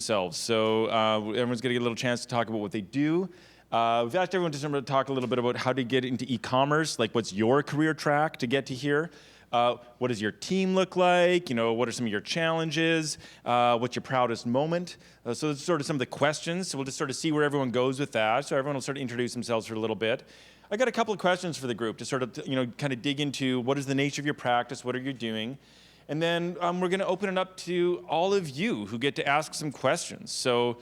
themselves. So everyone's going to get a little chance to talk about what they do. We've asked everyone to sort of talk a little bit about how to get into e-commerce, like what's your career track to get to here. What does your team look like? What are some of your challenges? What's your proudest moment? So that's sort of some of the questions. So we'll just sort of see where everyone goes with that. So everyone will sort of introduce themselves for a little bit. I got a couple of questions for the group to sort of, kind of dig into what is the nature of your practice, what are you doing? And then we're going to open it up to all of you who get to ask some questions. So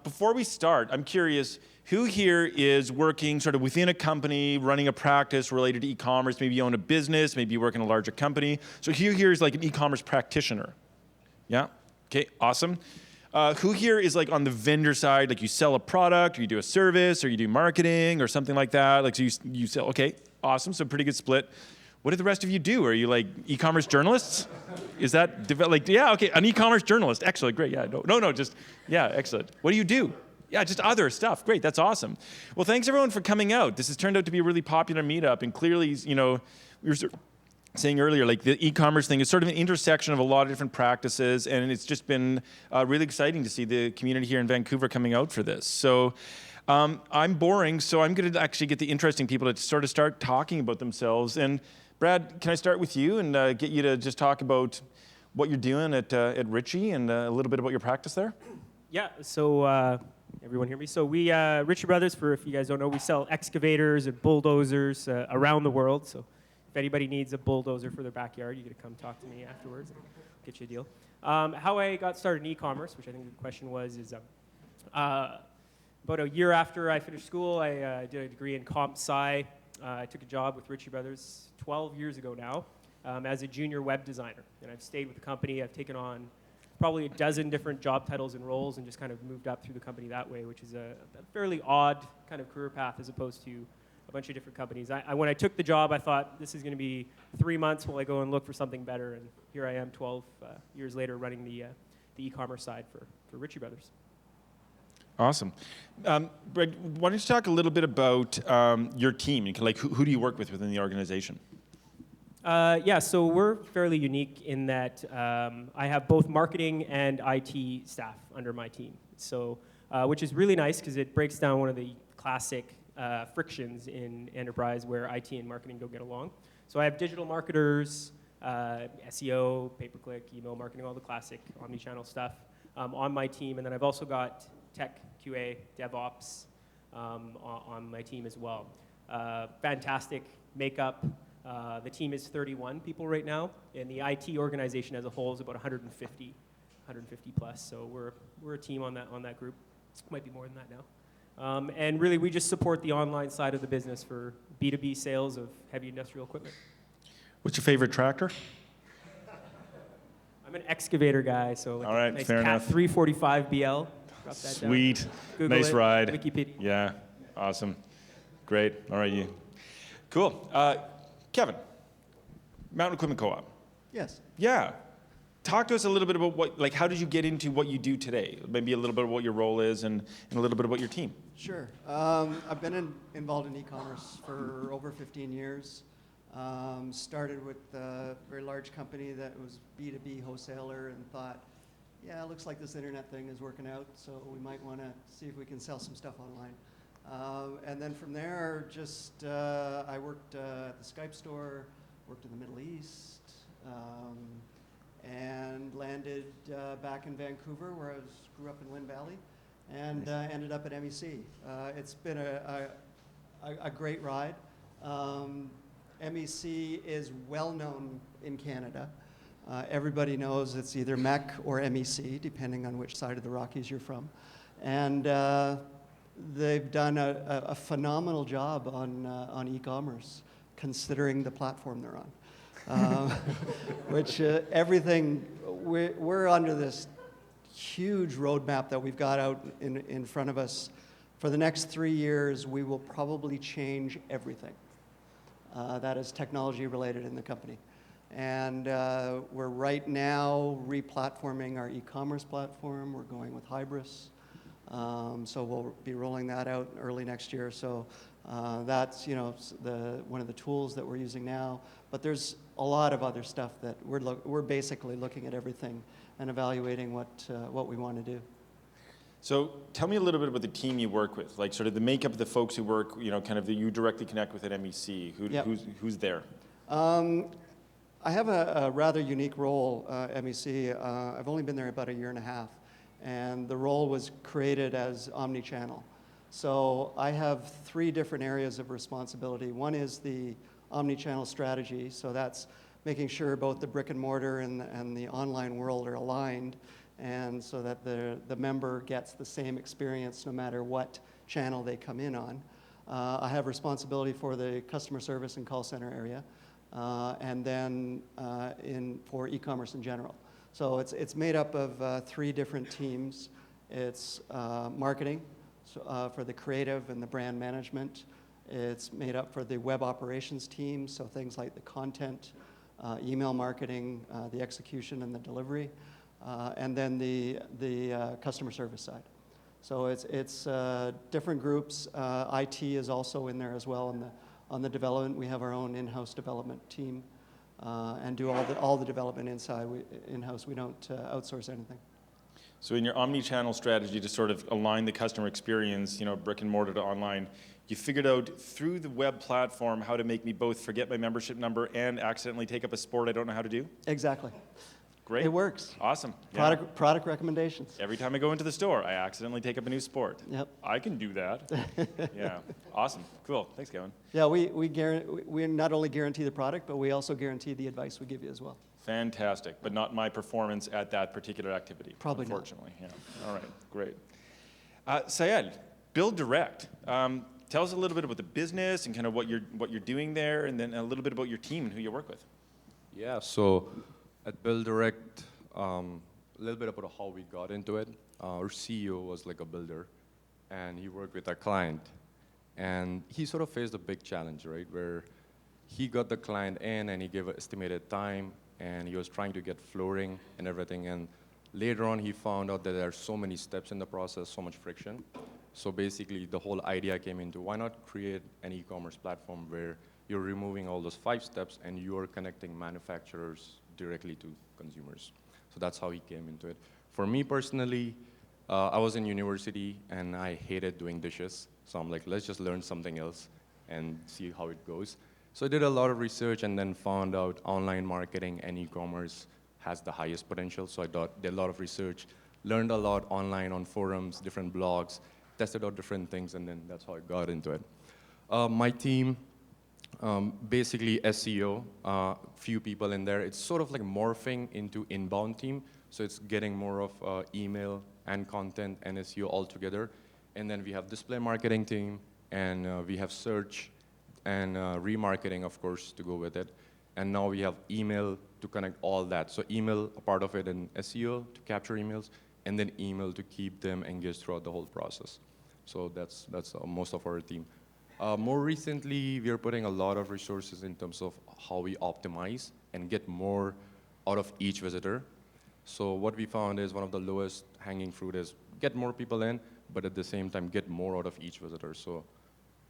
before we start, I'm curious, who here is working sort of within a company, running a practice related to e-commerce? Maybe you own a business, maybe you work in a larger company. So who here is like an e-commerce practitioner? Yeah? Okay, awesome. Who here is like on the vendor side, like you sell a product, or you do a service, or you do marketing, or something like that? Like so you sell, okay, awesome, so pretty good split. What do the rest of you do? Are you like e-commerce journalists? Is that like, yeah, okay, an e-commerce journalist, excellent, great, yeah, no, just, yeah, excellent. What do you do? Yeah, just other stuff. Great, that's awesome. Well, thanks everyone for coming out. This has turned out to be a really popular meetup, and clearly, we were saying earlier, like the e-commerce thing is sort of an intersection of a lot of different practices, and it's just been really exciting to see the community here in Vancouver coming out for this. So I'm boring, so I'm going to actually get the interesting people to sort of start talking about themselves. And Brad, can I start with you and get you to just talk about what you're doing at Richie and a little bit about your practice there? Yeah, so everyone hear me? So we, Richie Brothers, for if you guys don't know, we sell excavators and bulldozers around the world. So if anybody needs a bulldozer for their backyard, you get to come talk to me afterwards and get you a deal. How I got started in e-commerce, which I think the question was, is about a year after I finished school, I did a degree in comp sci. I took a job with Richie Brothers 12 years ago now as a junior web designer. And I've stayed with the company. I've taken on probably a dozen different job titles and roles and just kind of moved up through the company that way, which is a fairly odd kind of career path as opposed to a bunch of different companies. When I took the job, I thought this is going to be 3 months while I go and look for something better, and here I am 12 years later running the e-commerce side for Richie Brothers. Awesome. Brad, why don't you talk a little bit about your team? Like, who do you work with within the organization? Yeah, so we're fairly unique in that I have both marketing and IT staff under my team. So, which is really nice because it breaks down one of the classic frictions in enterprise where IT and marketing don't get along. So I have digital marketers, SEO, pay-per-click, email marketing, all the classic Omni-Channel stuff on my team. And then I've also got tech, QA, DevOps on my team as well. Fantastic makeup. The team is 31 people right now, and the IT organization as a whole is about 150 plus. So we're a team on that group. Might be more than that now. And really, we just support the online side of the business for B2B sales of heavy industrial equipment. What's your favorite tractor? I'm an excavator guy, so like all right, nice fair Cat enough. 345 BL. Drop that Sweet, down. Google nice it, ride. Wikipedia. Yeah, awesome, great. All right, you. Cool. Kevin, Mountain Equipment Co-op. Yes. Yeah. Talk to us a little bit about how did you get into what you do today? Maybe a little bit of what your role is and a little bit about your team. Sure. I've been involved in e-commerce for over 15 years. Started with a very large company that was B2B wholesaler and thought, yeah, it looks like this internet thing is working out, so we might want to see if we can sell some stuff online. And then from there, just I worked at the Skype store, worked in the Middle East, and landed back in Vancouver, where I grew up in Lynn Valley, and ended up at MEC. It's been a great ride. MEC is well known in Canada. Everybody knows it's either MEC or MEC, depending on which side of the Rockies you're from. And they've done a phenomenal job on e-commerce, considering the platform they're on. Which everything, we're under this huge roadmap that we've got out in front of us. For the next 3 years, we will probably change everything that is technology related in the company. And we're right now re-platforming our e-commerce platform. We're going with Hybris. So we'll be rolling that out early next year. So that's one of the tools that we're using now. But there's a lot of other stuff that we're basically looking at everything and evaluating what we want to do. So tell me a little bit about the team you work with, like sort of the makeup of the folks who work, kind of that you directly connect with at MEC. Who's there? I have a rather unique role at MEC. I've only been there about a year and a half, and the role was created as Omni-Channel. So I have 3 different areas of responsibility. One is the Omni-Channel strategy, so that's making sure both the brick and mortar and the online world are aligned, and so that the member gets the same experience no matter what channel they come in on. I have responsibility for the customer service and call center area, and then for e-commerce in general. So it's made up of 3 different teams. It's marketing for the creative and the brand management. It's made up for the web operations team, so things like the content, email marketing, the execution and the delivery, and then the customer service side. So it's different groups. IT is also in there as well on the development. We have our own in-house development team and do all the development in-house. We don't outsource anything. So in your omni-channel strategy to sort of align the customer experience, brick and mortar to online, you figured out through the web platform how to make me both forget my membership number and accidentally take up a sport I don't know how to do? Exactly. Great. It works. Awesome. Product recommendations. Every time I go into the store, I accidentally take up a new sport. Yep. I can do that. Yeah. Awesome. Cool. Thanks, Kevin. Yeah, we not only guarantee the product, but we also guarantee the advice we give you as well. Fantastic, but not my performance at that particular activity. Probably unfortunately. Not. Yeah. All right. Great. Syed, Build Direct. Tell us a little bit about the business and kind of what you're doing there, and then a little bit about your team and who you work with. Yeah. So at Build Direct, a little bit about how we got into it. Our CEO was like a builder, and he worked with a client, and he sort of faced a big challenge, right, where he got the client in and he gave an estimated time, and he was trying to get flooring and everything, and later on he found out that there are so many steps in the process, so much friction. So basically the whole idea came into, why not create an e-commerce platform where you're removing all those 5 steps and you're connecting manufacturers directly to consumers. So that's how he came into it. For me personally, I was in university and I hated doing dishes. So I'm like, let's just learn something else and see how it goes. So I did a lot of research and then found out online marketing and e-commerce has the highest potential. So I did a lot of research, learned a lot online on forums, different blogs, tested out different things, and then that's how I got into it. My team, basically SEO, few people in there. It's sort of like morphing into inbound team. So it's getting more of email and content and SEO all together. And then we have display marketing team, and we have search and remarketing, of course, to go with it. And now we have email to connect all that. So email, a part of it, and SEO to capture emails, and then email to keep them engaged throughout the whole process. So that's most of our team. More recently, we are putting a lot of resources in terms of how we optimize and get more out of each visitor. So what we found is one of the lowest hanging fruit is get more people in, but at the same time get more out of each visitor. So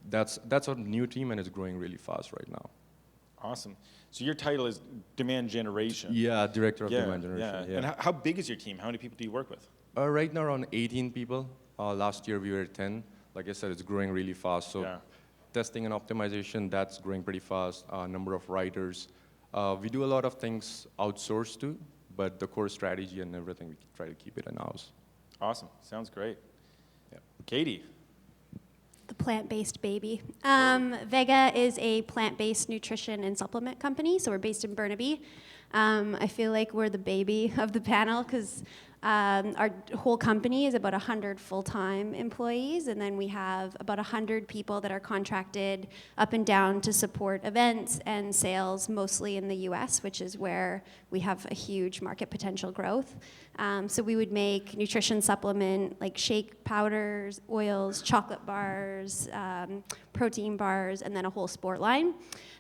that's a new team, and it's growing really fast right now. Awesome. So your title is Demand Generation. Yeah, Director of Demand Generation. Yeah. And how big is your team? How many people do you work with? Right now, around 18 people. Last year, we were 10. Like I said, it's growing really fast. So testing and optimization, that's growing pretty fast. Number of writers. We do a lot of things outsourced to, but the core strategy and everything, we try to keep it in-house. Awesome. Sounds great. Yeah. Katie. The plant-based baby. Vega is a plant-based nutrition and supplement company, so we're based in Burnaby. I feel like we're the baby of the panel because our whole company is about 100 full-time employees, and then we have about 100 people that are contracted up and down to support events and sales, mostly in the US, which is where we have a huge market potential growth. So we would make nutrition supplement like shake powders, oils, chocolate bars, protein bars, and then a whole sport line.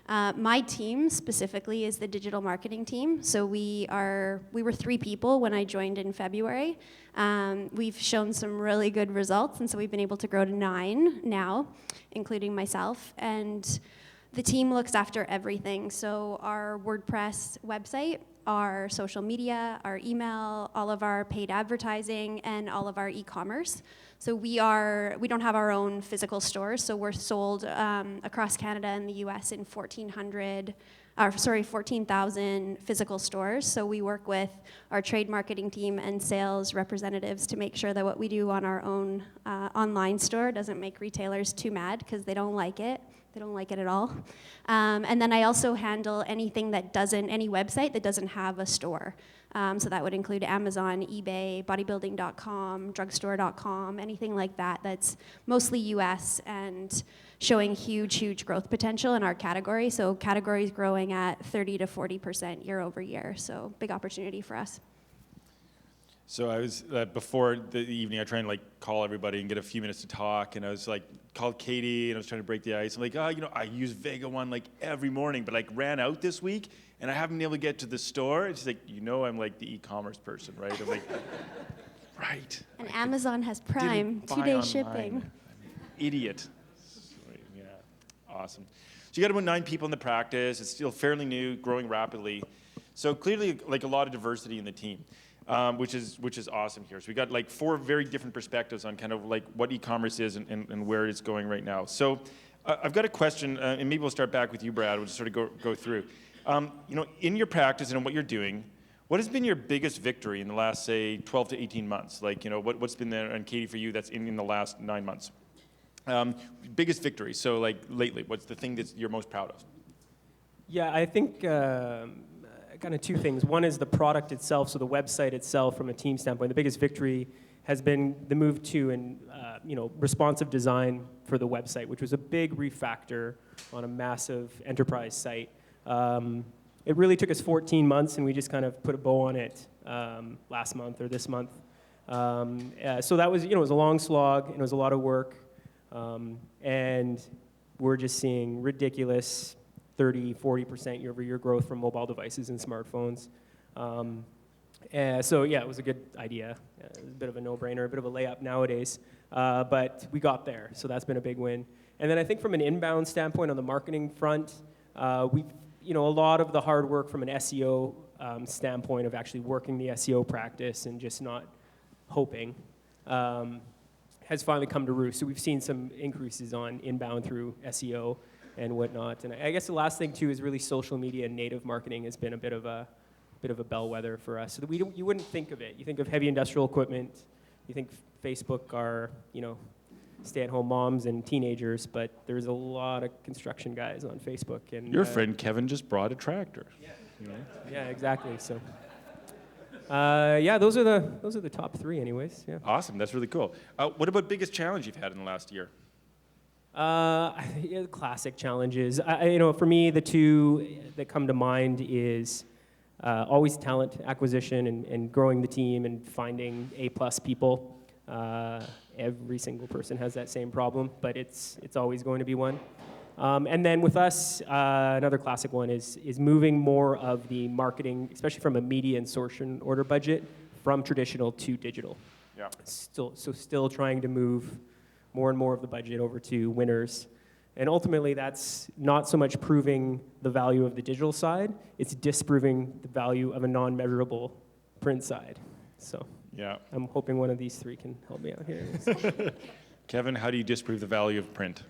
My team specifically is the digital marketing team. So we were 3 people when I joined in February. We've shown some really good results, and so we've been able to grow to 9 now, including myself. And the team looks after everything. So our WordPress website, our social media, our email, all of our paid advertising, and all of our e-commerce. So we don't have our own physical stores, so we're sold across Canada and the US in 14,000 physical stores. So we work with our trade marketing team and sales representatives to make sure that what we do on our own online store doesn't make retailers too mad, because they don't like it. They don't like it at all. And then I also handle any website that doesn't have a store. So that would include Amazon, eBay, bodybuilding.com, drugstore.com, anything like that that's mostly US and showing huge growth potential in our category. So categories growing at 30 to 40% year over year. So big opportunity for us. So I was, before the evening, I tried to call everybody and get a few minutes to talk, and I was called Katie, and I was trying to break the ice. I'm like, I use Vega One every morning, but ran out this week, and I haven't been able to get to the store. And she's like, I'm the e-commerce person, right? I'm like, right. And Amazon has Prime, 2-day shipping. I'm an idiot. Yeah, awesome. So you got about 9 people in the practice. It's still fairly new, growing rapidly. So clearly, a lot of diversity in the team. Which is awesome here. So we got 4 very different perspectives on kind of what e-commerce is and where it's going right now. So I've got a question, and maybe we'll start back with you, Brad. We'll just sort of go through. In your practice and what you're doing, what has been your biggest victory in the last, say, 12 to 18 months? What's been there, and Katie, for you, that's in the last 9 months? Biggest victory. So lately, what's the thing that you're most proud of? Yeah, I think kind of 2 things. One is the product itself, so the website itself from a team standpoint. The biggest victory has been the move to responsive design for the website, which was a big refactor on a massive enterprise site. It really took us 14 months, and we just kind of put a bow on it last month or this month. So that was, it was a long slog, and it was a lot of work, and we're just seeing ridiculous 30, 40% year-over-year growth from mobile devices and smartphones. So yeah, it was a good idea. It was a bit of a no-brainer, a bit of a layup nowadays, but we got there, so that's been a big win. And then I think from an inbound standpoint on the marketing front, we've, a lot of the hard work from an SEO standpoint of actually working the SEO practice and just not hoping has finally come to roost. So we've seen some increases on inbound through SEO and whatnot. And I guess the last thing too is really social media and native marketing has been a bit of a bellwether for us. So that you wouldn't think of it. You think of heavy industrial equipment. You think Facebook are stay-at-home moms and teenagers, but there's a lot of construction guys on Facebook. And your friend Kevin just brought a tractor. Yeah, yeah, exactly. So those are the top 3, anyways. Yeah. Awesome. That's really cool. What about biggest challenge you've had in the last year? Classic challenges. For me, the 2 that come to mind is always talent acquisition and growing the team and finding A+ people. Every single person has that same problem, but it's always going to be one. And then with us, another classic one is moving more of the marketing, especially from a media and sourcing order budget, from traditional to digital. Yeah. Still trying to move more and more of the budget over to winners. And ultimately, that's not so much proving the value of the digital side, it's disproving the value of a non-measurable print side. So yeah, I'm hoping one of these 3 can help me out here. Kevin, how do you disprove the value of print?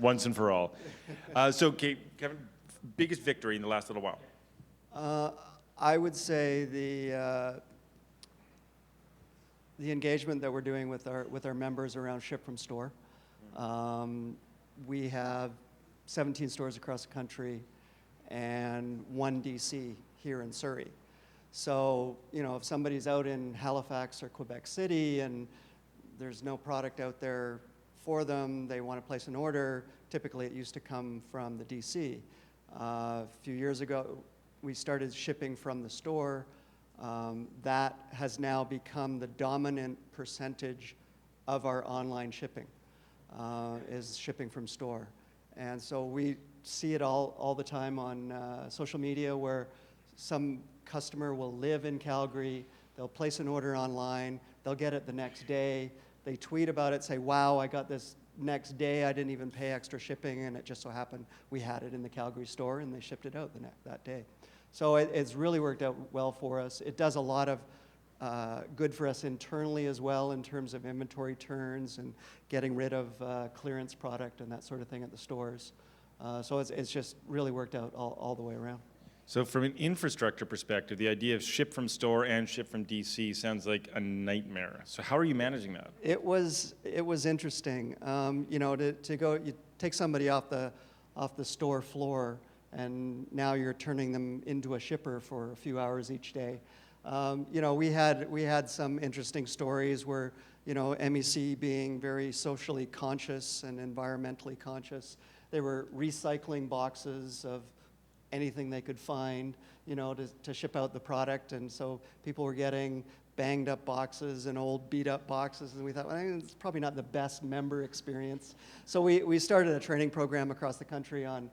Once and for all. So Kevin, biggest victory in the last little while? I would say the engagement that we're doing with our members around ship from store. We have 17 stores across the country and 1 DC here in Surrey. So, if somebody's out in Halifax or Quebec City and there's no product out there for them, they want to place an order, typically it used to come from the DC. A few years ago, we started shipping from the store, that has now become the dominant percentage of our online shipping, is shipping from store. And so we see it all the time on social media where some customer will live in Calgary, they'll place an order online, they'll get it the next day, they tweet about it, say, wow, I got this next day, I didn't even pay extra shipping, and it just so happened we had it in the Calgary store and they shipped it out that day. So it's really worked out well for us. It does a lot of good for us internally as well in terms of inventory turns and getting rid of clearance product and that sort of thing at the stores. So it's just really worked out all the way around. So from an infrastructure perspective, the idea of ship from store and ship from DC sounds like a nightmare. So how are you managing that? It was interesting. You know, to go, you take somebody off the store floor, and now you're turning them into a shipper for a few hours each day. You know, we had some interesting stories where, you know, MEC being very socially conscious and environmentally conscious, they were recycling boxes of anything they could find, you know, to ship out the product. And so people were getting banged up boxes and old beat up boxes. And we thought, well, it's probably not the best member experience. So we started a training program across the country on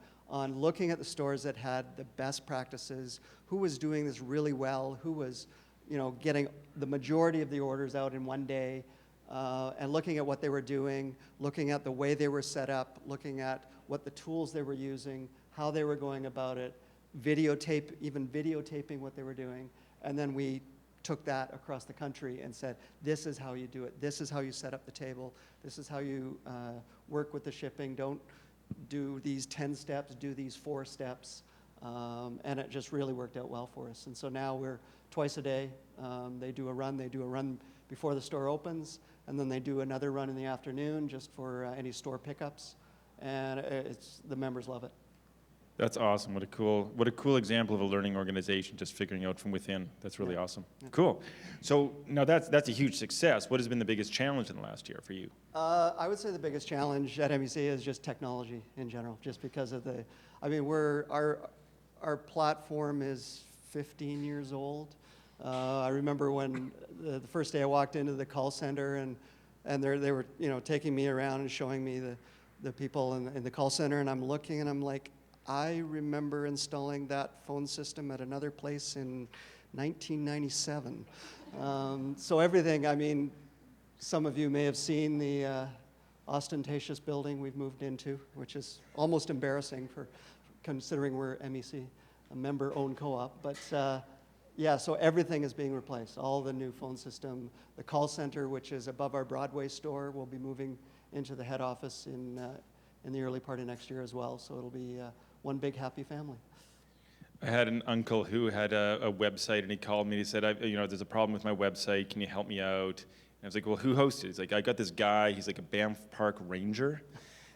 looking at the stores that had the best practices, who was doing this really well, who was, you know, getting the majority of the orders out in one day, and looking at what they were doing, looking at the way they were set up, looking at what the tools they were using, how they were going about it, videotaping what they were doing, and then we took that across the country and said, this is how you do it, this is how you set up the table, this is how you work with the shipping, don't do these 10 steps, do these 4 steps, and it just really worked out well for us. And so now we're twice a day, they do a run before the store opens, and then they do another run in the afternoon just for any store pickups, and the members love it. That's awesome. What a cool example of a learning organization just figuring out from within. That's really awesome. Yeah. Cool. So now that's a huge success. What has been the biggest challenge in the last year for you? I would say the biggest challenge at MEC is just technology in general, just because of our platform is 15 years old. I remember when the first day I walked into the call center and they were, you know, taking me around and showing me the people in the call center, and I'm looking and I'm like, I remember installing that phone system at another place in 1997. So everything, I mean, some of you may have seen the ostentatious building we've moved into, which is almost embarrassing for considering we're MEC, a member-owned co-op. But yeah, so everything is being replaced. All the new phone system, the call center, which is above our Broadway store, will be moving into the head office in the early part of next year as well. So it'll be one big happy family. I had an uncle who had a website, and he called me and he said, you know, there's a problem with my website. Can you help me out? And I was like, well, who hosts it? He's like, I got this guy. He's like a Banff Park ranger,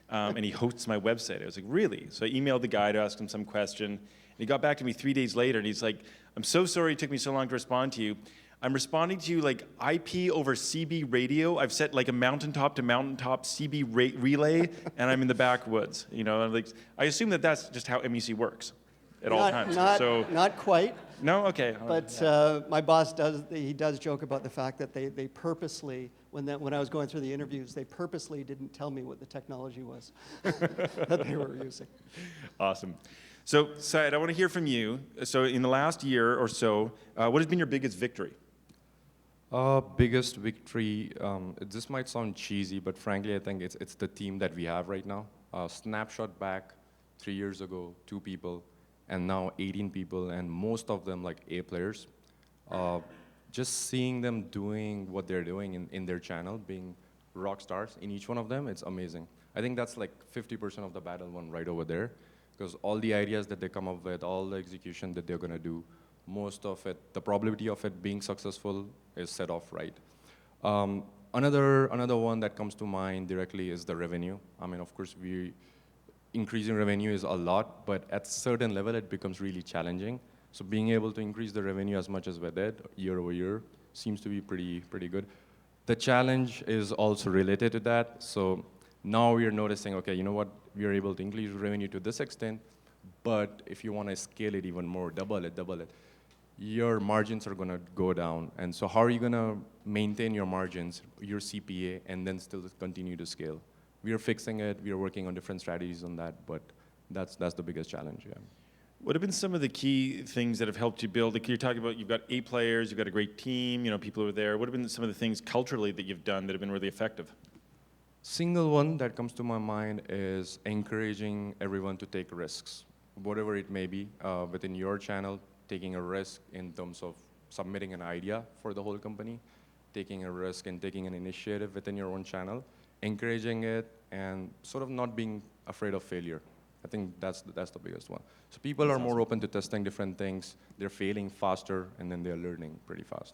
and he hosts my website. I was like, really? So I emailed the guy to ask him some question. And he got back to me 3 days later, and he's like, I'm so sorry it took me so long to respond to you. I'm responding to you like IP over CB radio. I've set like a mountaintop to mountaintop CB relay, and I'm in the backwoods. You know, like I assume that's just how MEC works at all times. Not quite. No, okay. But my boss does joke about the fact that they purposely, when I was going through the interviews, they purposely didn't tell me what the technology was that they were using. Awesome. So, Syed, I want to hear from you. So, in the last year or so, what has been your biggest victory? Biggest victory, this might sound cheesy, but frankly, I think it's the team that we have right now. Snapshot back 3 years ago, 2 people, and now 18 people, and most of them like A players. Just seeing them doing what they're doing in their channel, being rock stars in each one of them, it's amazing. I think that's like 50% of the battle won right over there, because all the ideas that they come up with, all the execution that they're gonna do, most of it, the probability of it being successful is set off right. Another one that comes to mind directly is the revenue. I mean, of course, increasing revenue is a lot, but at certain level, it becomes really challenging. So being able to increase the revenue as much as we did year over year seems to be pretty good. The challenge is also related to that. So now we're noticing, okay, you know what? We are able to increase revenue to this extent, But if you want to scale it even more, double it, your margins are going to go down. And so how are you going to maintain your margins, your CPA, and then still continue to scale? We are fixing it. We are working on different strategies on that, but that's the biggest challenge, yeah. What have been some of the key things that have helped you build? Like you're talking about, you've got 8 players, you've got a great team, people who are there. What have been some of the things culturally that you've done that have been really effective? Single one that comes to my mind is encouraging everyone to take risks, whatever it may be, within your channel, taking a risk in terms of submitting an idea for the whole company, taking a risk and taking an initiative within your own channel, encouraging it, and sort of not being afraid of failure. I think that's the biggest one. So people are more open to testing different things. They're failing faster, and then they're learning pretty fast.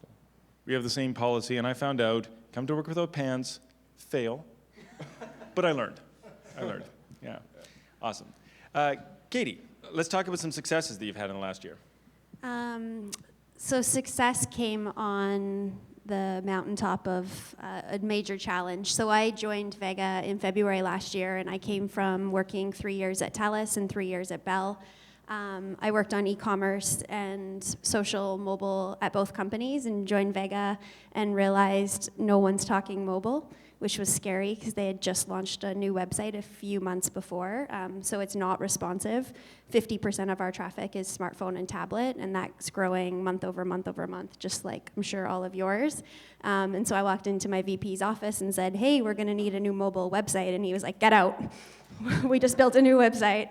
We have the same policy, and I found out, come to work without pants, fail. But I learned. Yeah. Awesome. Katie, let's talk about some successes that you've had in the last year. So success came on the mountaintop of a major challenge. So I joined Vega in February last year, and I came from working 3 years at TELUS and 3 years at Bell. I worked on e-commerce and social mobile at both companies, and joined Vega and realized no one's talking mobile, which was scary because they had just launched a new website a few months before. So it's not responsive. 50% of our traffic is smartphone and tablet, and that's growing month over month over month, just like I'm sure all of yours. And so I walked into my VP's office and said, hey, we're gonna need a new mobile website. And he was like, get out. We just built a new website.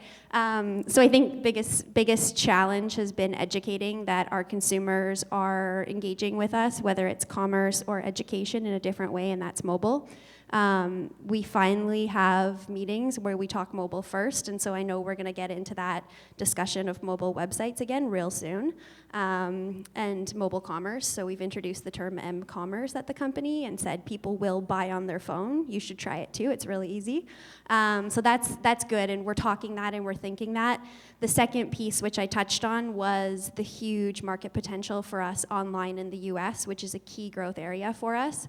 So I think biggest challenge has been educating that our consumers are engaging with us, whether it's commerce or education in a different way, and that's mobile. We finally have meetings where we talk mobile first, and so I know we're gonna get into that discussion of mobile websites again real soon, and mobile commerce. So we've introduced the term m-commerce at the company and said people will buy on their phone. You should try it too, it's really easy. So that's good, and we're talking that and we're thinking that. The second piece, which I touched on, was the huge market potential for us online in the US, which is a key growth area for us.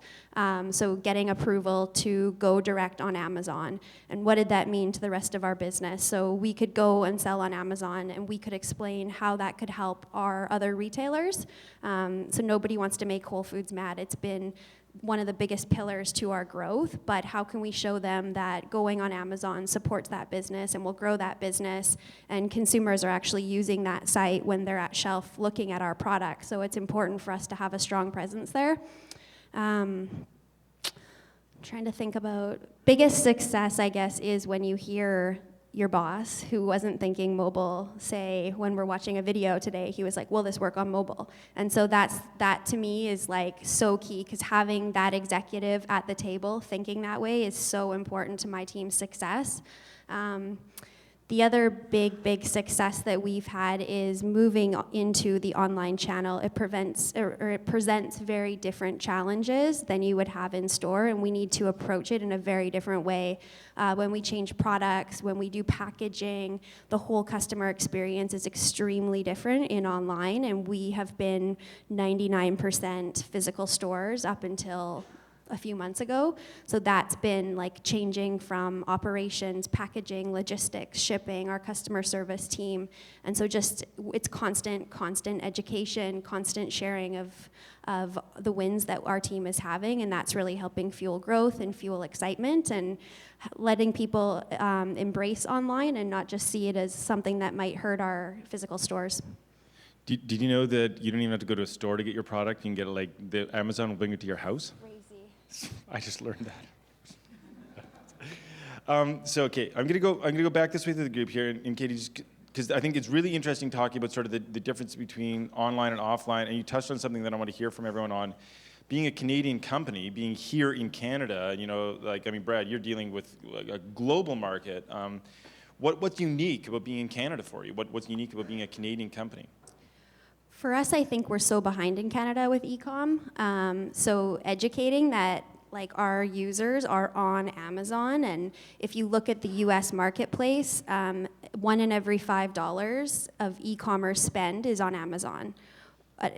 So getting approval to go direct on Amazon. And what did that mean to the rest of our business? So we could go and sell on Amazon, and we could explain how that could help our other retailers. So nobody wants to make Whole Foods mad. It's been one of the biggest pillars to our growth, but how can we show them that going on Amazon supports that business and will grow that business, and consumers are actually using that site when they're at shelf looking at our products. So it's important for us to have a strong presence there. Trying to think about biggest success, I guess, is when you hear your boss, who wasn't thinking mobile, say, when we're watching a video today, he was like, will this work on mobile? And so that to me is like so key, because having that executive at the table thinking that way is so important to my team's success. The other big success that we've had is moving into the online channel. It presents very different challenges than you would have in store, and we need to approach it in a very different way. When we change products, when we do packaging, the whole customer experience is extremely different in online, and we have been 99% physical stores up until a few months ago. So that's been like changing from operations, packaging, logistics, shipping, our customer service team. And so just it's constant education, constant sharing of the wins that our team is having, and that's really helping fuel growth and fuel excitement, and letting people embrace online and not just see it as something that might hurt our physical stores. Did you know that you don't even have to go to a store to get your product? You can get it like Amazon will bring it to your house? I just learned that. So okay, I'm gonna go back this way through the group here, and Katie, because I think it's really interesting talking about sort of the difference between online and offline, and you touched on something that I want to hear from everyone on. Being a Canadian company, being here in Canada, Brad, you're dealing with a global market. What's unique about being in Canada for you? What's unique about being a Canadian company? For us, I think we're so behind in Canada with e-com. So educating that like our users are on Amazon, and if you look at the US marketplace, 1 in every $5 of e-commerce spend is on Amazon.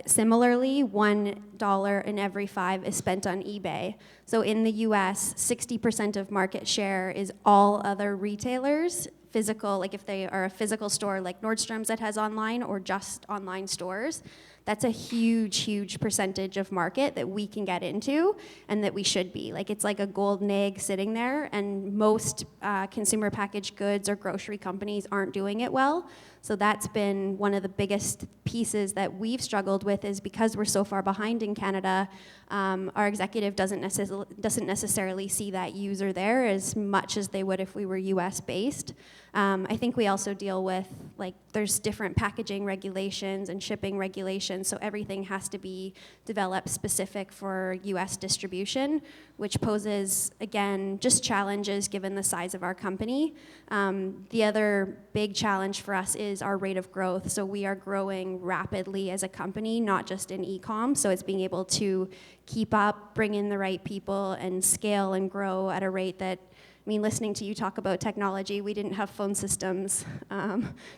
Similarly, $1 in every 5 is spent on eBay. So in the US, 60% of market share is all other retailers, physical, like if they are a physical store like Nordstrom's that has online or just online stores, that's a huge, huge percentage of market that we can get into and that we should be. Like it's like a golden egg sitting there, and most consumer packaged goods or grocery companies aren't doing it well. So that's been one of the biggest pieces that we've struggled with, is because we're so far behind in Canada, our executive doesn't necessarily see that user there as much as they would if we were US based. I think we also deal with, like, there's different packaging regulations and shipping regulations, so everything has to be developed specific for US distribution, which poses, again, just challenges given the size of our company. The other big challenge for us is our rate of growth. So we are growing rapidly as a company, not just in e-com, so it's being able to keep up, bring in the right people, and scale and grow at a rate that, I mean, listening to you talk about technology, we didn't have phone systems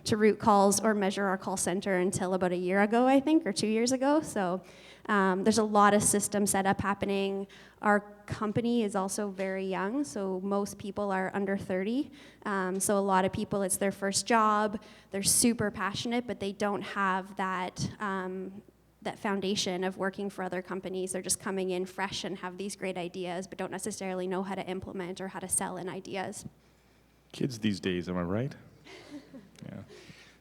to route calls or measure our call center until about a year ago, I think, or 2 years ago. So there's a lot of system setup happening. Our company is also very young, so most people are under 30. So a lot of people, it's their first job. They're super passionate, but they don't have that that foundation of working for other companies. They're just coming in fresh and have these great ideas, but don't necessarily know how to implement or how to sell in ideas. Kids these days, am I right? Yeah.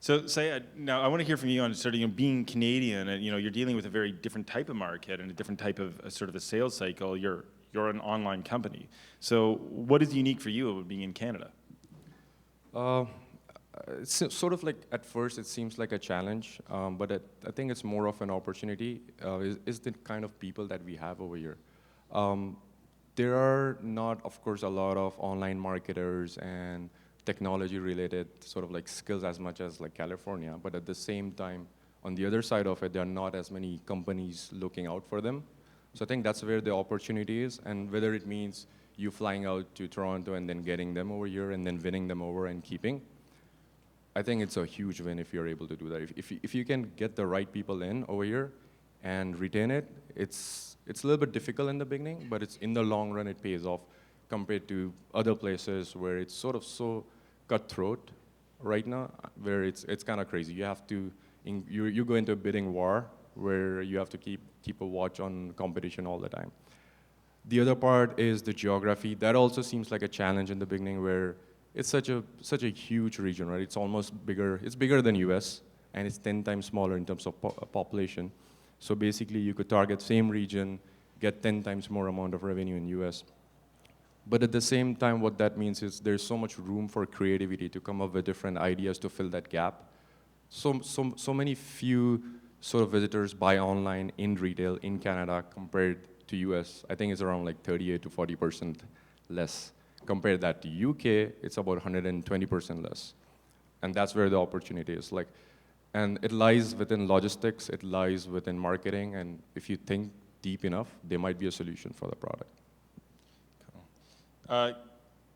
So, Syed, now I want to hear from you on sort of, being Canadian, and you're dealing with a very different type of market and a different type of sort of a sales cycle. You're an online company. So, what is unique for you about being in Canada? It's sort of like, at first it seems like a challenge, but I think it's more of an opportunity, is the kind of people that we have over here. There are not, of course, a lot of online marketers and technology-related sort of like skills as much as like California, but at the same time, on the other side of it, there are not as many companies looking out for them. So I think that's where the opportunity is, and whether it means you flying out to Toronto and then getting them over here and then winning them over and keeping, I think it's a huge win if you're able to do that. If you can get the right people in over here and retain it, it's a little bit difficult in the beginning, but it's in the long run it pays off compared to other places where it's sort of so cutthroat right now, where it's kind of crazy. You have to you go into a bidding war where you have to keep a watch on competition all the time. The other part is the geography. That also seems like a challenge in the beginning, where it's such a huge region, right? It's almost bigger. It's bigger than US, and it's 10 times smaller in terms of population. So basically, you could target same region, get 10 times more amount of revenue in US. But at the same time, what that means is there's so much room for creativity to come up with different ideas to fill that gap. So many few sort of visitors buy online in retail in Canada compared to US. I think it's around like 38 to 40% less. Compare that to UK, it's about 120% less. And that's where the opportunity is. And it lies within logistics, it lies within marketing, and if you think deep enough, there might be a solution for the product. Cool.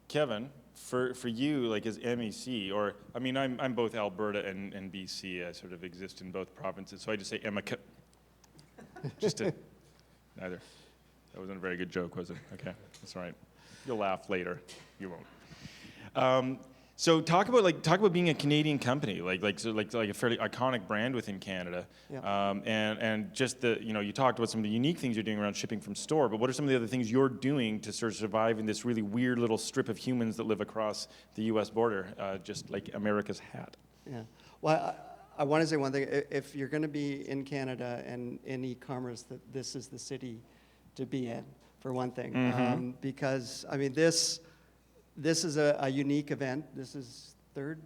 Kevin, for you, like as MEC, or, I mean, I'm both Alberta and BC. I sort of exist in both provinces, so I just say Emma. Just to, neither. That wasn't a very good joke, was it? Okay, that's all right. You'll laugh later. You won't. So talk about being a Canadian company, like a fairly iconic brand within Canada, Yeah. and just you talked about some of the unique things you're doing around shipping from store, but what are some of the other things you're doing to sort of survive in this really weird little strip of humans that live across the U.S. border, just like America's hat? Yeah. Well, I want to say one thing. If you're going to be in Canada and in e-commerce, that this is the city to be in, for one thing. Mm-hmm. Because, I mean, this is a unique event. This is third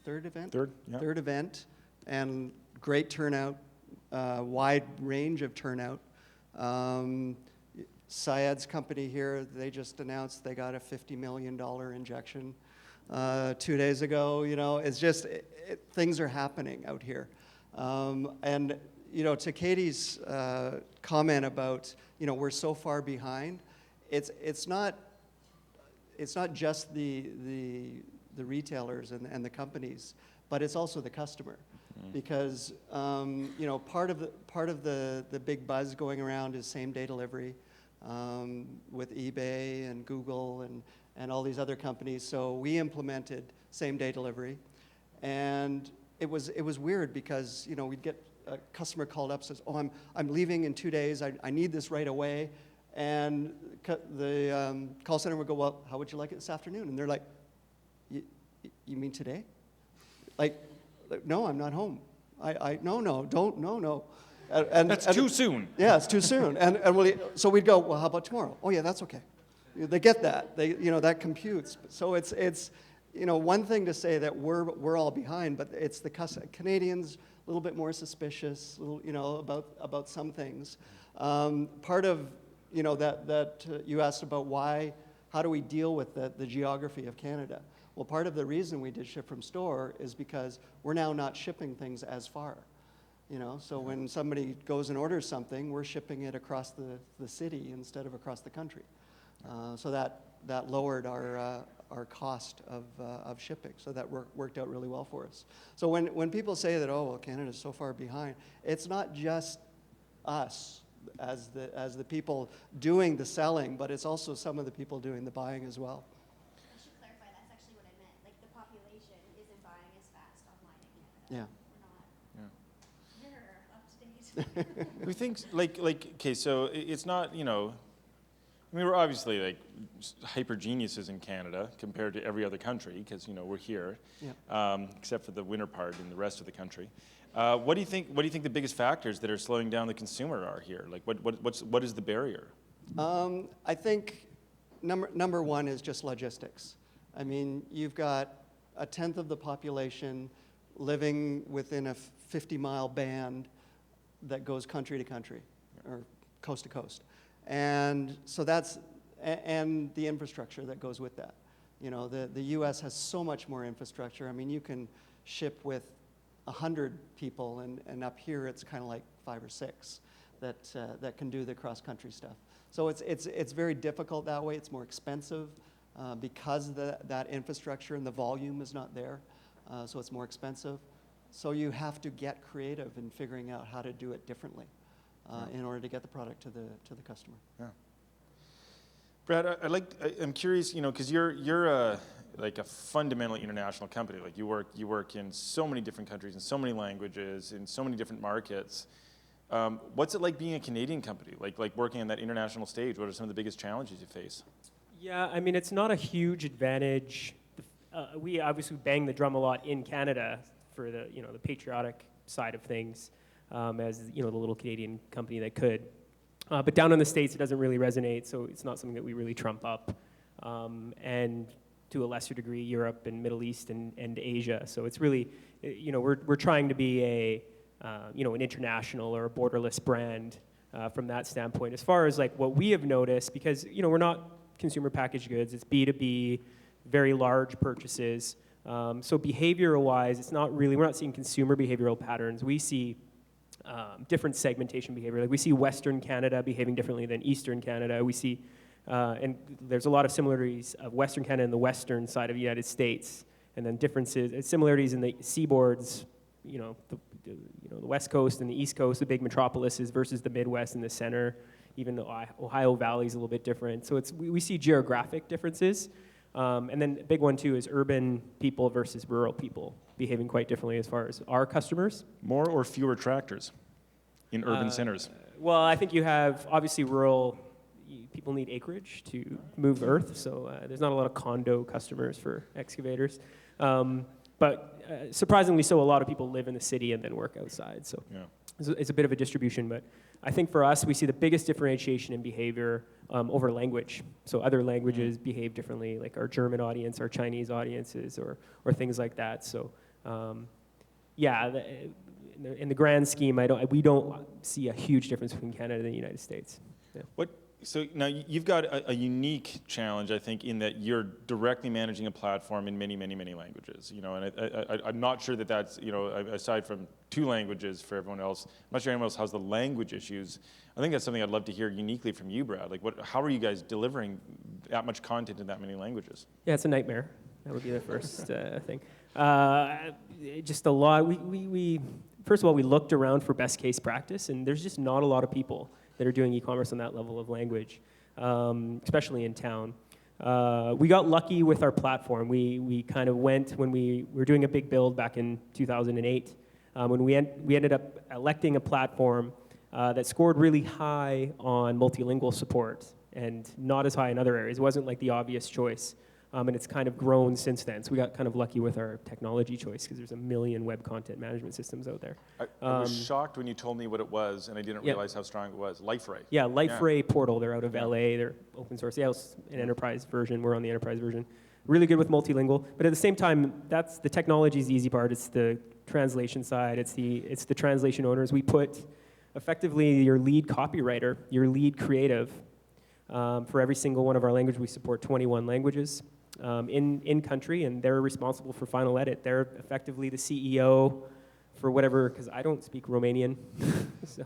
event? Third, yeah. Third event, and great turnout, wide range of turnout. Syed's company here, they just announced they got a $50 million injection 2 days ago. It's just, things are happening out here. And, to Katie's comment about, we're so far behind, it's not just the retailers and the companies, but it's also the customer, because part of the big buzz going around is same day delivery. with eBay and Google and all these other companies. So we implemented same-day delivery, and it was weird because we'd get a customer called up, says, "Oh, I'm leaving in 2 days. I need this right away," and the call center would go, "Well, how would you like it this afternoon?" And they're like, "You mean today?" Like, "No, I'm not home. No. And That's too soon. Yeah, it's too soon. So we'd go, "Well, how about tomorrow?" "Oh, yeah, that's okay." They get that. That computes. So it's one thing to say that we're all behind, but it's the Canadians a little bit more suspicious, about some things. Part of that you asked about how do we deal with the geography of Canada? Well, part of the reason we did ship from store is because we're now not shipping things as far. So when somebody goes and orders something, we're shipping it across the city instead of across the country. So that lowered our cost of shipping. So that worked out really well for us. So when people say that, "Oh, well, Canada's so far behind," it's not just us as the people doing the selling, but it's also some of the people doing the buying as well. I should clarify, that's actually what I meant. Like, the population isn't buying as fast online in Canada. Yeah. We're not. We're up to date. We think okay, so it's not we're obviously like hyper geniuses in Canada compared to every other country because we're here, except for the winter part in the rest of the country. What do you think the biggest factors that are slowing down the consumer are here? Like what is the barrier? I think number one is just logistics. I mean, you've got a tenth of the population living within a 50-mile band that goes country to country or coast to coast. And so and the infrastructure that goes with that. The U.S. has so much more infrastructure. I mean, you can ship with 100 people, and up here it's kind of like 5 or 6 that can do the cross-country stuff. So it's very difficult that way. It's more expensive because that infrastructure and the volume is not there. So it's more expensive. So you have to get creative in figuring out how to do it differently. In order to get the product to the customer. Yeah. Brad, I'm curious, because you're like a fundamentally international company. Like you work in so many different countries, in so many languages, in so many different markets. What's it like being a Canadian company? Like working on that international stage? What are some of the biggest challenges you face? Yeah, I mean, it's not a huge advantage. We obviously bang the drum a lot in Canada for the patriotic side of things. As the little Canadian company that could. But down in the States, it doesn't really resonate, so it's not something that we really trump up. And to a lesser degree, Europe and Middle East and Asia. So it's really, we're trying to be an international or a borderless brand from that standpoint. As far as like what we have noticed, because we're not consumer packaged goods, it's B2B, very large purchases. So behavioral-wise, we're not seeing consumer behavioral patterns. We see different segmentation behavior. Like we see Western Canada behaving differently than Eastern Canada. We see, and there's a lot of similarities of Western Canada and the western side of the United States, and then similarities in the seaboards, the West Coast and the East Coast, the big metropolises versus the Midwest and the center. Even the Ohio Valley is a little bit different. So we see geographic differences. And then the big one too is urban people versus rural people behaving quite differently as far as our customers. More or fewer tractors in urban centers? Well, I think you have obviously rural people need acreage to move earth, so there's not a lot of condo customers for excavators. But surprisingly so, a lot of people live in the city and then work outside. So it's a bit of a distribution, but I think for us, we see the biggest differentiation in behavior over language. So other languages behave differently, like our German audience, our Chinese audiences, or things like that. So in the grand scheme, we don't see a huge difference between Canada and the United States. Yeah. So now you've got a unique challenge, I think, in that you're directly managing a platform in many, many, many languages. And I'm not sure that's, aside from 2 languages for everyone else, I'm not sure anyone else has the language issues. I think that's something I'd love to hear uniquely from you, Brad. Like, how are you guys delivering that much content in that many languages? Yeah, it's a nightmare. That would be the first thing. Just a lot. We first of all, we looked around for best case practice, and there's just not a lot of people that are doing e-commerce on that level of language. especially in town. We got lucky with our platform. We kind of went when we were doing a big build back in 2008. When we ended up electing a platform that scored really high on multilingual support and not as high in other areas. It wasn't like the obvious choice. And it's kind of grown since then. So we got kind of lucky with our technology choice because there's a million web content management systems out there. I was shocked when you told me what it was, and I didn't Yeah. realize how strong it was. LifeRay. Yeah, LifeRay Portal. They're out of LA. They're open source. Yeah, it's an enterprise version. We're on the enterprise version. Really good with multilingual. But at the same time, that's the technology is the easy part. It's the translation side. It's the translation owners. We put effectively your lead copywriter, your lead creative for every single one of our languages. We support 21 languages. In country, and they're responsible for final edit. They're effectively the CEO for whatever, because I don't speak Romanian. So,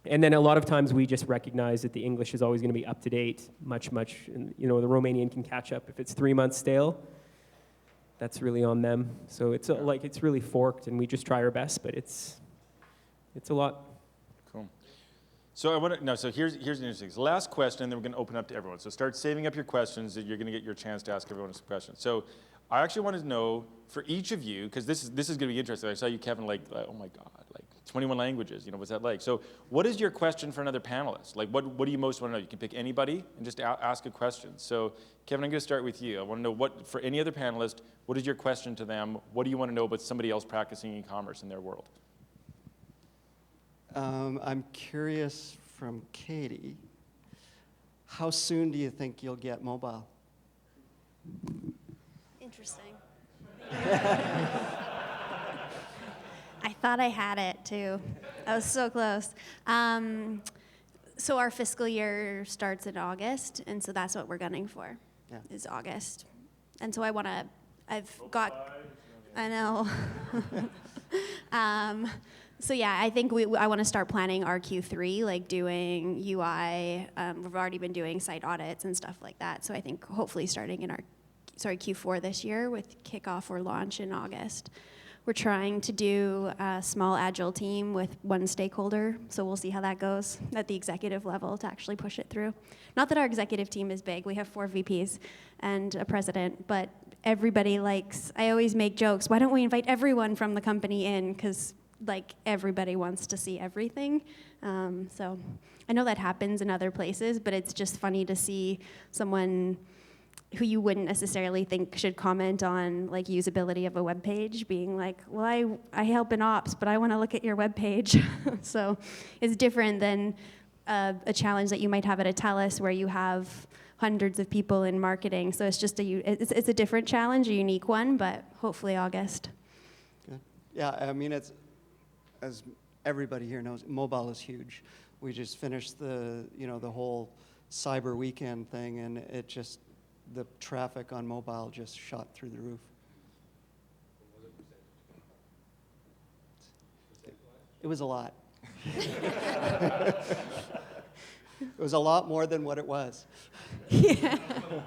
and then a lot of times we just recognize that the English is always going to be up to date, much, and, the Romanian can catch up. If it's 3 months stale, that's really on them. So it's it's really forked, and we just try our best, but it's a lot. Cool. So I want to, no, so here's an interesting, so last question, and then we're going to open up to everyone. So start saving up your questions, that you're going to get your chance to ask everyone some questions. So I actually wanted to know, for each of you, because this is going to be interesting. I saw you, Kevin, like, oh my God, like 21 languages, what's that like? So what is your question for another panelist? Like, what do you most want to know? You can pick anybody and just ask a question. So Kevin, I'm going to start with you. I want to know what, for any other panelist, what is your question to them? What do you want to know about somebody else practicing e-commerce in their world? I'm curious from Katie, how soon do you think you'll get mobile? Interesting. I thought I had it too. I was so close. So our fiscal year starts in August, and so that's what we're gunning for, is August. And so I know. So yeah, I think I want to start planning our Q3, like doing UI. We've already been doing site audits and stuff like that. So I think hopefully starting in our Q4 this year with kickoff or launch in August. We're trying to do a small agile team with one stakeholder, so we'll see how that goes at the executive level to actually push it through. Not that our executive team is big. We have 4 VPs and a president, but everybody I always make jokes, why don't we invite everyone from the company in? Because everybody wants to see everything. So I know that happens in other places, but it's just funny to see someone who you wouldn't necessarily think should comment on usability of a web page being like, well, I help in ops, but I want to look at your web page. So it's different than a challenge that you might have at a TELUS where you have hundreds of people in marketing. So it's just it's a different challenge, a unique one, but hopefully August. Good. Yeah, I mean, it's, as everybody here knows, mobile is huge. We just finished the whole cyber weekend thing, and the traffic on mobile just shot through the roof. It was a lot. It was a lot more than what it was. Yeah. So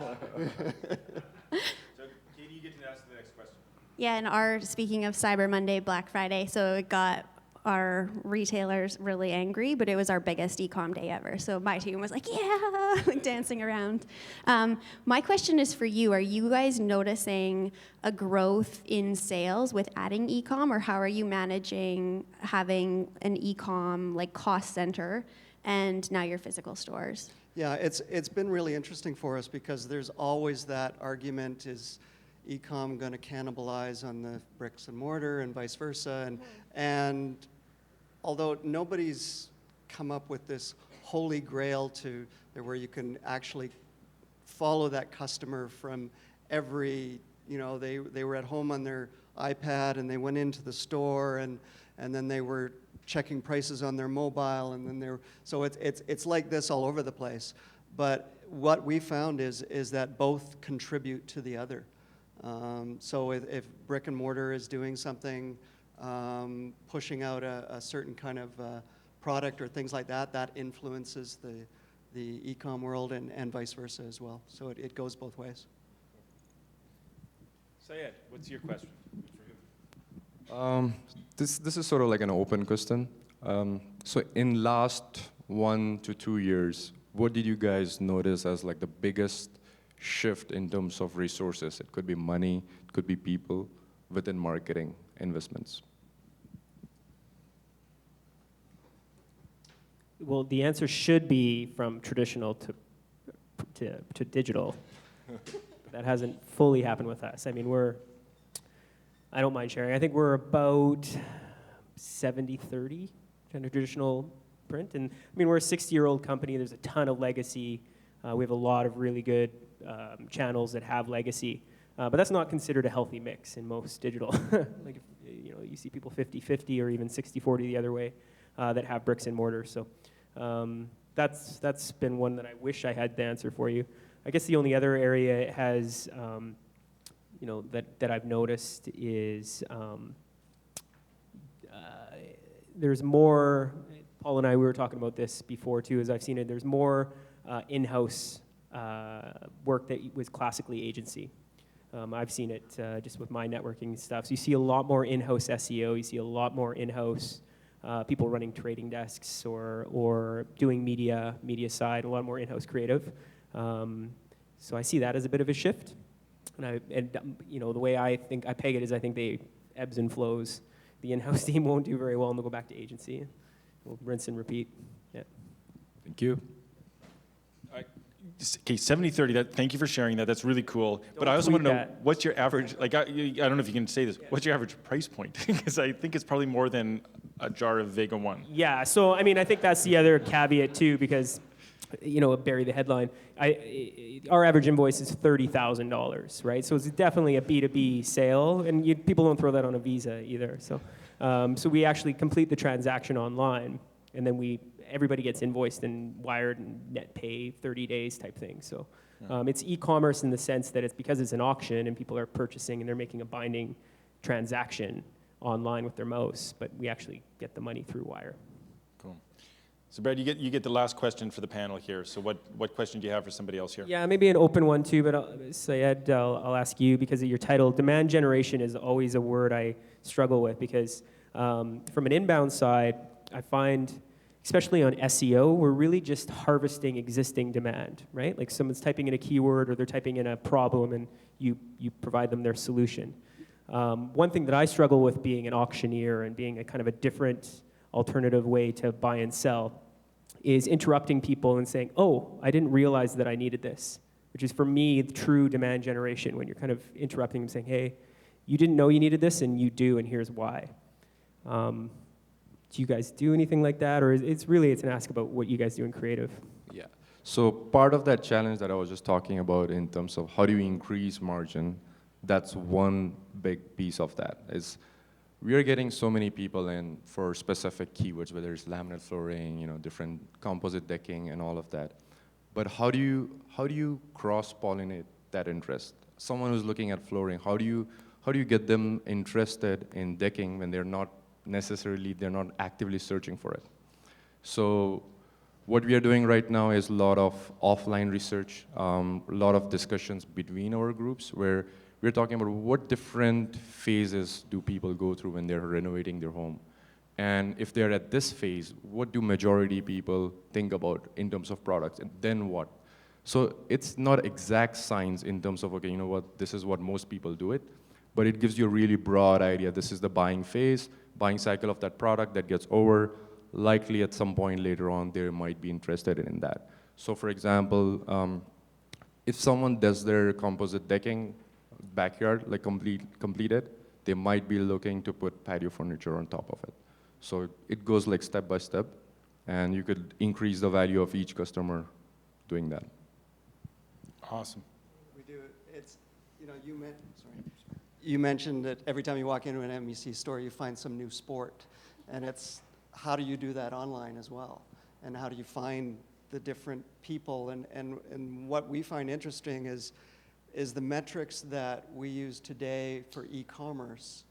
Katie, you get to ask the next question. Yeah, and speaking of Cyber Monday, Black Friday, so it got our retailers really angry, but it was our biggest e-com day ever. So my team was like, yeah, dancing around. My question is for you. Are you guys noticing a growth in sales with adding e-com, or how are you managing having an e-com cost center and now your physical stores? Yeah, it's been really interesting for us because there's always that argument, is e-com going to cannibalize on the bricks and mortar and vice versa? And although nobody's come up with this holy grail where you can actually follow that customer from every, they were at home on their iPad and they went into the store and then they were checking prices on their mobile, and then so it's like this all over the place. But what we found is that both contribute to the other. So if brick and mortar is doing something, pushing out a certain kind of product or things like that, that influences the e-com world and vice versa as well. So it goes both ways. Syed, what's your question? This is sort of like an open question. So in last 1 to 2 years, what did you guys notice as like the biggest shift in terms of resources? It could be money, it could be people within marketing investments. Well, the answer should be from traditional to digital. That hasn't fully happened with us. I mean, I don't mind sharing. I think we're about 70-30 kind of traditional print. And I mean, we're a 60-year-old company. There's a ton of legacy. We have a lot of really good channels that have legacy. But that's not considered a healthy mix in most digital. Like, you see people 50-50 or even 60-40 the other way that have bricks and mortar. So that's been one that I wish I had the answer for you. I guess the only other area it has, that I've noticed is there's more. Paul and I, we were talking about this before too. As I've seen it, there's more in-house work that was classically agency. I've seen it just with my networking stuff. So you see a lot more in-house SEO. You see a lot more in-house people running trading desks or doing media side. A lot more in-house creative. So I see that as a bit of a shift. And the way I think I peg it is I think they ebbs and flows. The in-house team won't do very well, and they'll go back to agency. We'll rinse and repeat. Yeah. Thank you. Okay, 70-30, thank you for sharing that. That's really cool. But I also tweet want to know, that. what's your average, I don't know if you can say this, what's your average price point? Because I think it's probably more than a jar of Vega 1. Yeah, so I mean, I think that's the other caveat too, because, bury the headline. Our average invoice is $30,000, right? So it's definitely a B2B sale, and people don't throw that on a Visa either. So, so we actually complete the transaction online, and then everybody gets invoiced and wired and net pay 30 days type thing. So it's e-commerce in the sense that it's because it's an auction and people are purchasing and they're making a binding transaction online with their mouse, but we actually get the money through wire. Cool. So Brad, you get the last question for the panel here. So what question do you have for somebody else here? Yeah, maybe an open one too, but Syed, I'll ask you because of your title. Demand generation is always a word I struggle with because from an inbound side, I find, especially on SEO, we're really just harvesting existing demand, right? Like someone's typing in a keyword or they're typing in a problem and you provide them their solution. One thing that I struggle with being an auctioneer and being a kind of a different alternative way to buy and sell is interrupting people and saying, oh, I didn't realize that I needed this, which is for me the true demand generation when you're kind of interrupting and saying, hey, you didn't know you needed this and you do and here's why. Do you guys do anything like that, or it's an ask about what you guys do in creative? Yeah. So part of that challenge that I was just talking about in terms of how do you increase margin, that's one big piece of that. Is we are getting so many people in for specific keywords, whether it's laminate flooring, different composite decking and all of that. But how do you cross-pollinate that interest? Someone who's looking at flooring, how do you get them interested in decking when they're not actively searching for it? So what we are doing right now is a lot of offline research, a lot of discussions between our groups where we're talking about what different phases do people go through when they're renovating their home. And if they're at this phase, what do majority people think about in terms of products, and then what? So it's not exact science in terms of, okay, this is what most people do it, but it gives you a really broad idea. This is the buying phase, buying cycle of that product that gets over. Likely at some point later on, they might be interested in that. So for example, if someone does their composite decking backyard, like completed, they might be looking to put patio furniture on top of it. So it goes like step by step, and you could increase the value of each customer doing that. Awesome. We do. You mentioned that every time you walk into an MEC store, you find some new sport, and it's how do you do that online as well, and how do you find the different people, and what we find interesting is the metrics that we use today for e-commerce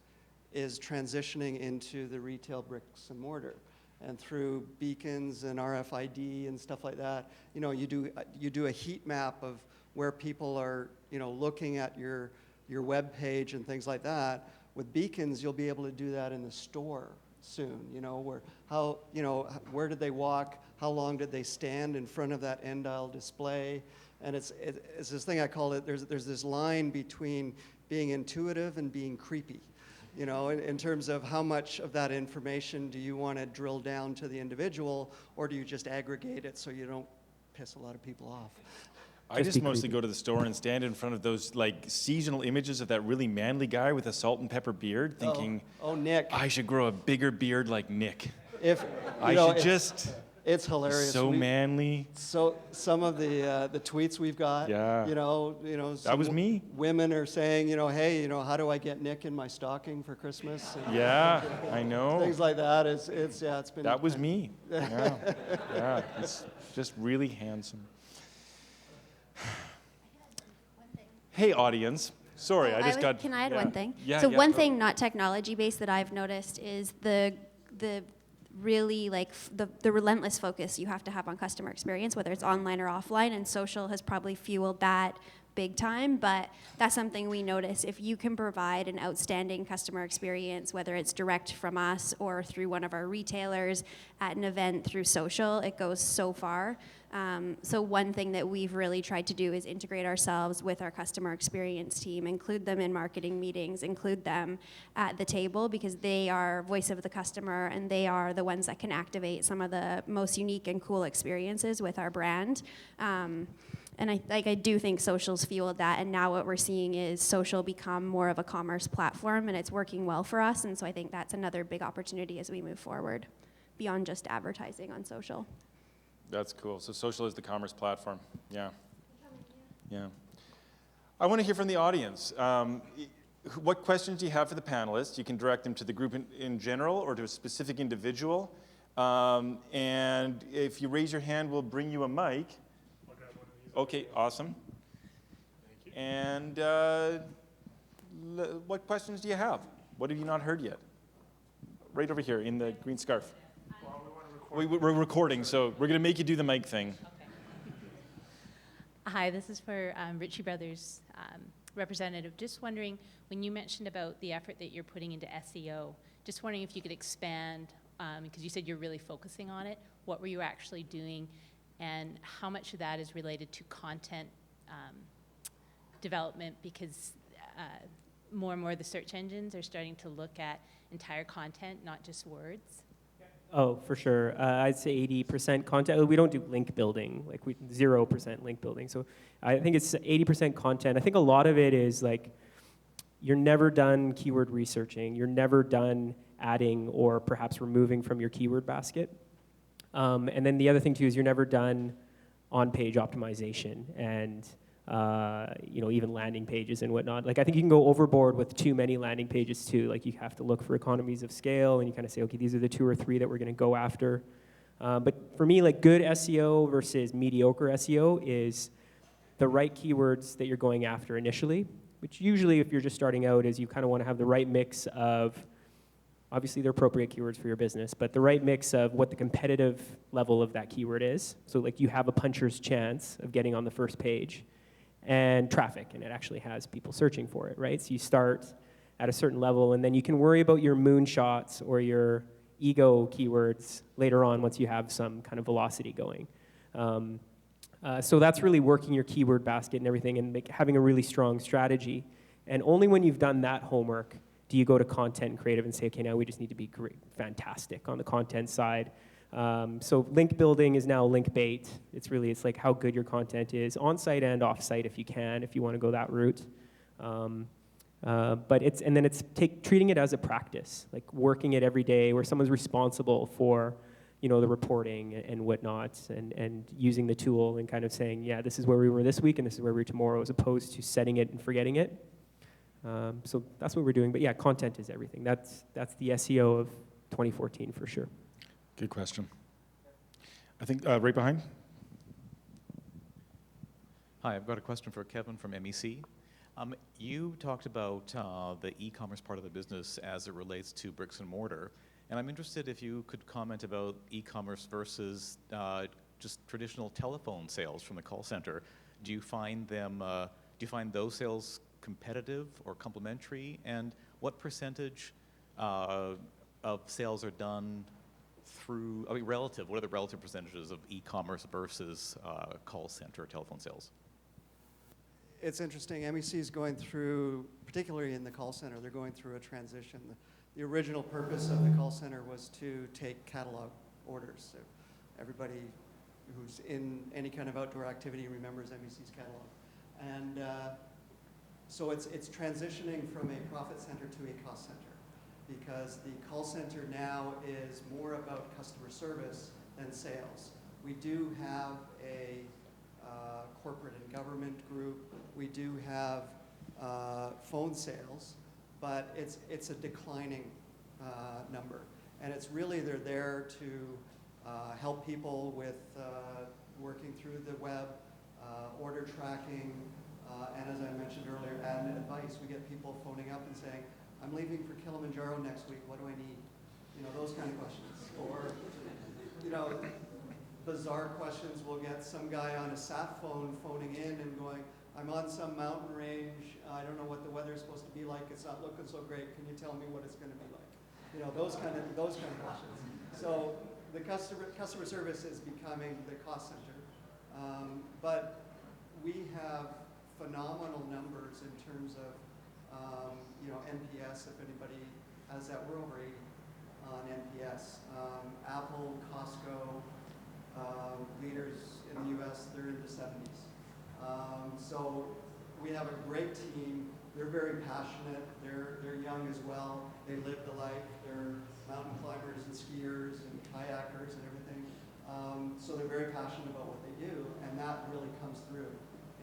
is transitioning into the retail bricks and mortar. And through beacons and RFID and stuff like that, you do a heat map of where people are, looking at your web page and things like that. With beacons, you'll be able to do that in the store soon. You know, where did they walk? How long did they stand in front of that end aisle display? And it's this thing I call it. There's this line between being intuitive and being creepy. You know, in terms of how much of that information do you want to drill down to the individual, or do you just aggregate it so you don't piss a lot of people off? I just mostly go to the store and stand in front of those like seasonal images of that really manly guy with a salt and pepper beard, thinking, oh Nick, I should grow a bigger beard like Nick. It's hilarious. So manly. So some of the tweets we've got, Yeah. That was me. Women are saying, hey, how do I get Nick in my stocking for Christmas? And Yeah, I know. things like that. It's been. That was me. Yeah, yeah. It's just really handsome. Hey, audience. Sorry, I just got. Can I add one thing? Yeah. So yeah, one go. thing not technology based that I've noticed is the really like the relentless focus you have to have on customer experience, whether it's online or offline, and social has probably fueled that big time, but that's something we notice. If you can provide an outstanding customer experience, whether it's direct from us or through one of our retailers at an event through social, it goes so far. So one thing that we've really tried to do is integrate ourselves with our customer experience team, include them in marketing meetings, include them at the table, because they are voice of the customer and they are the ones that can activate some of the most unique and cool experiences with our brand. And I do think social's fueled that, and now what we're seeing is social become more of a commerce platform, and it's working well for us, and so I think that's another big opportunity as we move forward, beyond just advertising on social. That's cool. So social is the commerce platform. Yeah. Yeah. I want to hear from the audience. What questions do you have for the panelists? You can direct them to the group in general or to a specific individual. And if you raise your hand, we'll bring you a mic. Okay, awesome. Thank you. And what questions do you have? What have you not heard yet? Right over here in the green scarf. We're recording, so we're going to make you do the mic thing. Okay. Hi, this is for Richie Brothers representative. Just wondering, when you mentioned about the effort that you're putting into SEO, just wondering if you could expand, because you said you're really focusing on it. What were you actually doing, and how much of that is related to content development? Because more and more the search engines are starting to look at entire content, not just words. Oh, for sure. I'd say 80% content. We don't do link building, 0% link building. So I think it's 80% content. I think a lot of it is like, you're never done keyword researching. You're never done adding or perhaps removing from your keyword basket. And then the other thing too is you're never done on-page optimization and even landing pages and whatnot. Like, I think you can go overboard with too many landing pages too. Like, you have to look for economies of scale, and you kind of say, okay, these are the 2 or 3 that we're going to go after. But for me, like, good SEO versus mediocre SEO is the right keywords that you're going after initially, which usually, if you're just starting out, is you kind of want to have the right mix of, obviously they're appropriate keywords for your business, but the right mix of what the competitive level of that keyword is. So like, you have a puncher's chance of getting on the first page, and traffic, and it actually has people searching for it, right? So you start at a certain level, and then you can worry about your moonshots or your ego keywords later on once you have some kind of velocity going. So that's really working your keyword basket and everything, and having a really strong strategy. And only when you've done that homework do you go to content and creative and say, okay, now we just need to be fantastic on the content side. So link building is now link bait. It's like how good your content is, on-site and off-site if you want to go that route. But it's treating it as a practice, like working it every day where someone's responsible for, the reporting and whatnot, and using the tool and kind of saying, yeah, this is where we were this week and this is where we were tomorrow, as opposed to setting it and forgetting it. So that's what we're doing. But yeah, content is everything. That's the SEO of 2014 for sure. Good question. I think right behind. Hi, I've got a question for Kevin from MEC. You talked about the e-commerce part of the business as it relates to bricks and mortar, and I'm interested if you could comment about e-commerce versus just traditional telephone sales from the call center. Do you find those sales competitive or complementary, and what percentage of sales are done through, I mean, relative, what are the relative percentages of e-commerce versus call center telephone sales? It's interesting. MEC is going through, particularly in the call center, they're going through a transition. The original purpose of the call center was to take catalog orders. So everybody who's in any kind of outdoor activity remembers MEC's catalog. And so it's transitioning from a profit center to a cost center, because the call center now is more about customer service than sales. We do have a corporate and government group. We do have phone sales, but it's a declining number. And it's really, they're there to help people with working through the web, order tracking, and as I mentioned earlier, admin advice. We get people phoning up and saying, I'm leaving for Kilimanjaro next week, what do I need? You know, those kind of questions. Or, you know, bizarre questions. We'll get some guy on a sat phone phoning in and going, I'm on some mountain range, I don't know what the weather's supposed to be like, it's not looking so great, can you tell me what it's going to be like? You know, those kind of questions. So the customer service is becoming the cost center. But we have phenomenal numbers in terms of, you know, NPS, if anybody has that. We're over 80 on NPS. Apple, Costco, leaders in the US, they're in the 70s. So we have a great team. They're very passionate. They're young as well. They live the life. They're mountain climbers and skiers and kayakers and everything. So they're very passionate about what they do, and that really comes through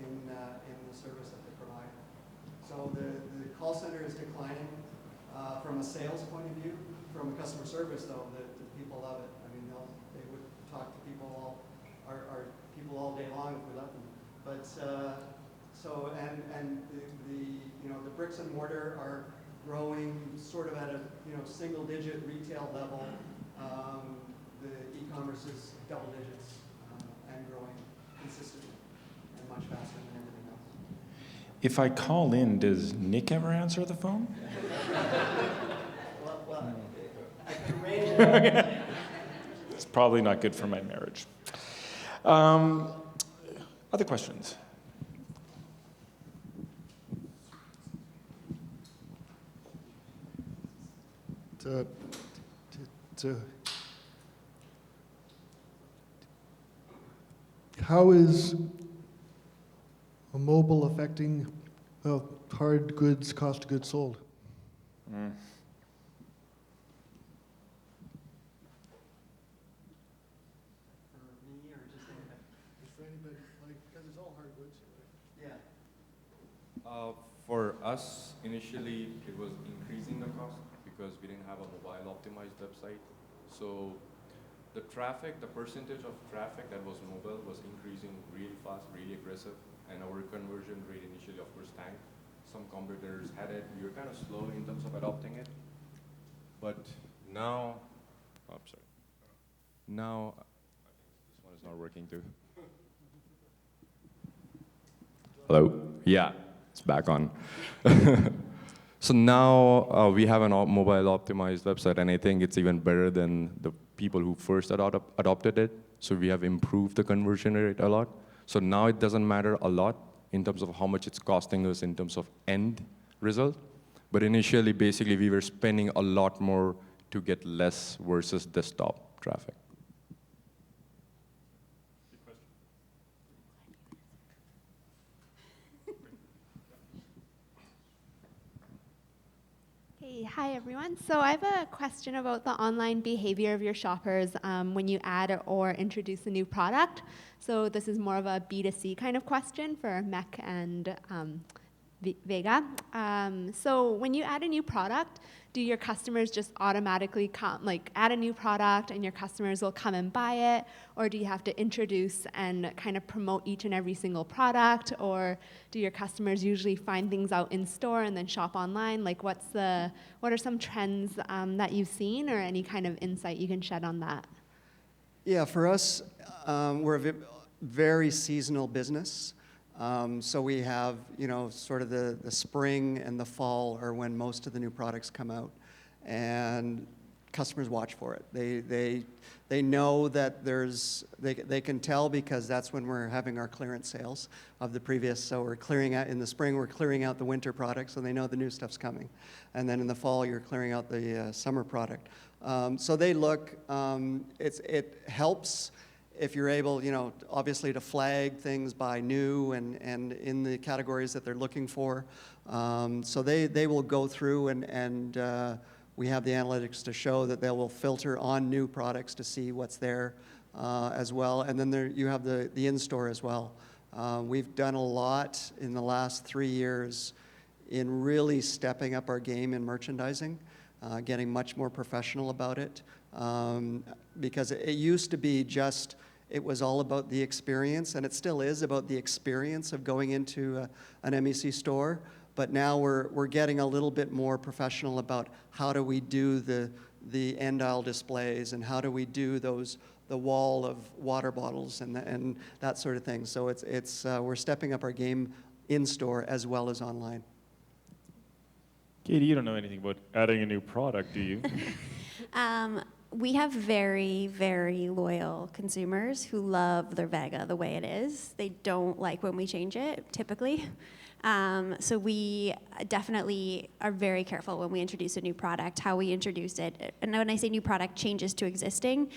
in the service that they provide. So the call center is declining from a sales point of view. From a customer service, though, the people love it. I mean, they would talk to people our people all day long if we let them. But so and the you know, the bricks and mortar are growing sort of at a, you know, single-digit retail level. The e-commerce is double digits and growing consistently and much faster than everything else. If I call in, does Nick ever answer the phone? Well, I can arrange it. It's probably not good for my marriage. Other questions? How is a mobile affecting hard goods, cost of goods sold? Mm. For me or just anybody? Just for anybody, like, because it's all hard goods. Yeah. For us, initially, it was increasing the cost because we didn't have a mobile optimized website. So the traffic, the percentage of traffic that was mobile was increasing really fast, really aggressive, and our conversion rate initially, of course, tanked. Some competitors had it. We were kind of slow in terms of adopting it. But now, oh, sorry. Now, I think this one is not working too. Hello? Yeah, it's back on. So now we have a mobile optimized website, and I think it's even better than the people who first adopted it. So we have improved the conversion rate a lot. So now it doesn't matter a lot in terms of how much it's costing us in terms of end result. But initially, basically, we were spending a lot more to get less versus desktop traffic. Hey, hi everyone. So I have a question about the online behavior of your shoppers when you add or introduce a new product. So this is more of a B2C kind of question for Mech and Vega. So when you add a new product, do your customers just automatically come, like add a new product and your customers will come and buy it? Or do you have to introduce and kind of promote each and every single product? Or do your customers usually find things out in store and then shop online? Like what are some trends that you've seen or any kind of insight you can shed on that? Yeah, for us, we're a very seasonal business. So we have, you know, sort of the spring and the fall are when most of the new products come out. And customers watch for it. They know that they can tell because that's when we're having our clearance sales of the previous. So we're clearing out in the spring, we're clearing out the winter product, so they know the new stuff's coming. And then in the fall, you're clearing out the summer product. So they look. It helps if you're able, obviously to flag things by new and in the categories that they're looking for. So they will go through and we have the analytics to show that they will filter on new products to see what's there as well. And then you have the in-store as well. We've done a lot in the last 3 years in really stepping up our game in merchandising, getting much more professional about it. Because it used to be just, it was all about the experience, and it still is about the experience of going into an MEC store. But now we're getting a little bit more professional about how do we do the end aisle displays, and how do we do the wall of water bottles and that sort of thing. So we're stepping up our game in store as well as online. Katie, you don't know anything about adding a new product, do you? We have very, very loyal consumers who love their Vega the way it is. They don't like when we change it, typically. So we definitely are very careful when we introduce a new product, how we introduce it. And when I say new product, changes to existing.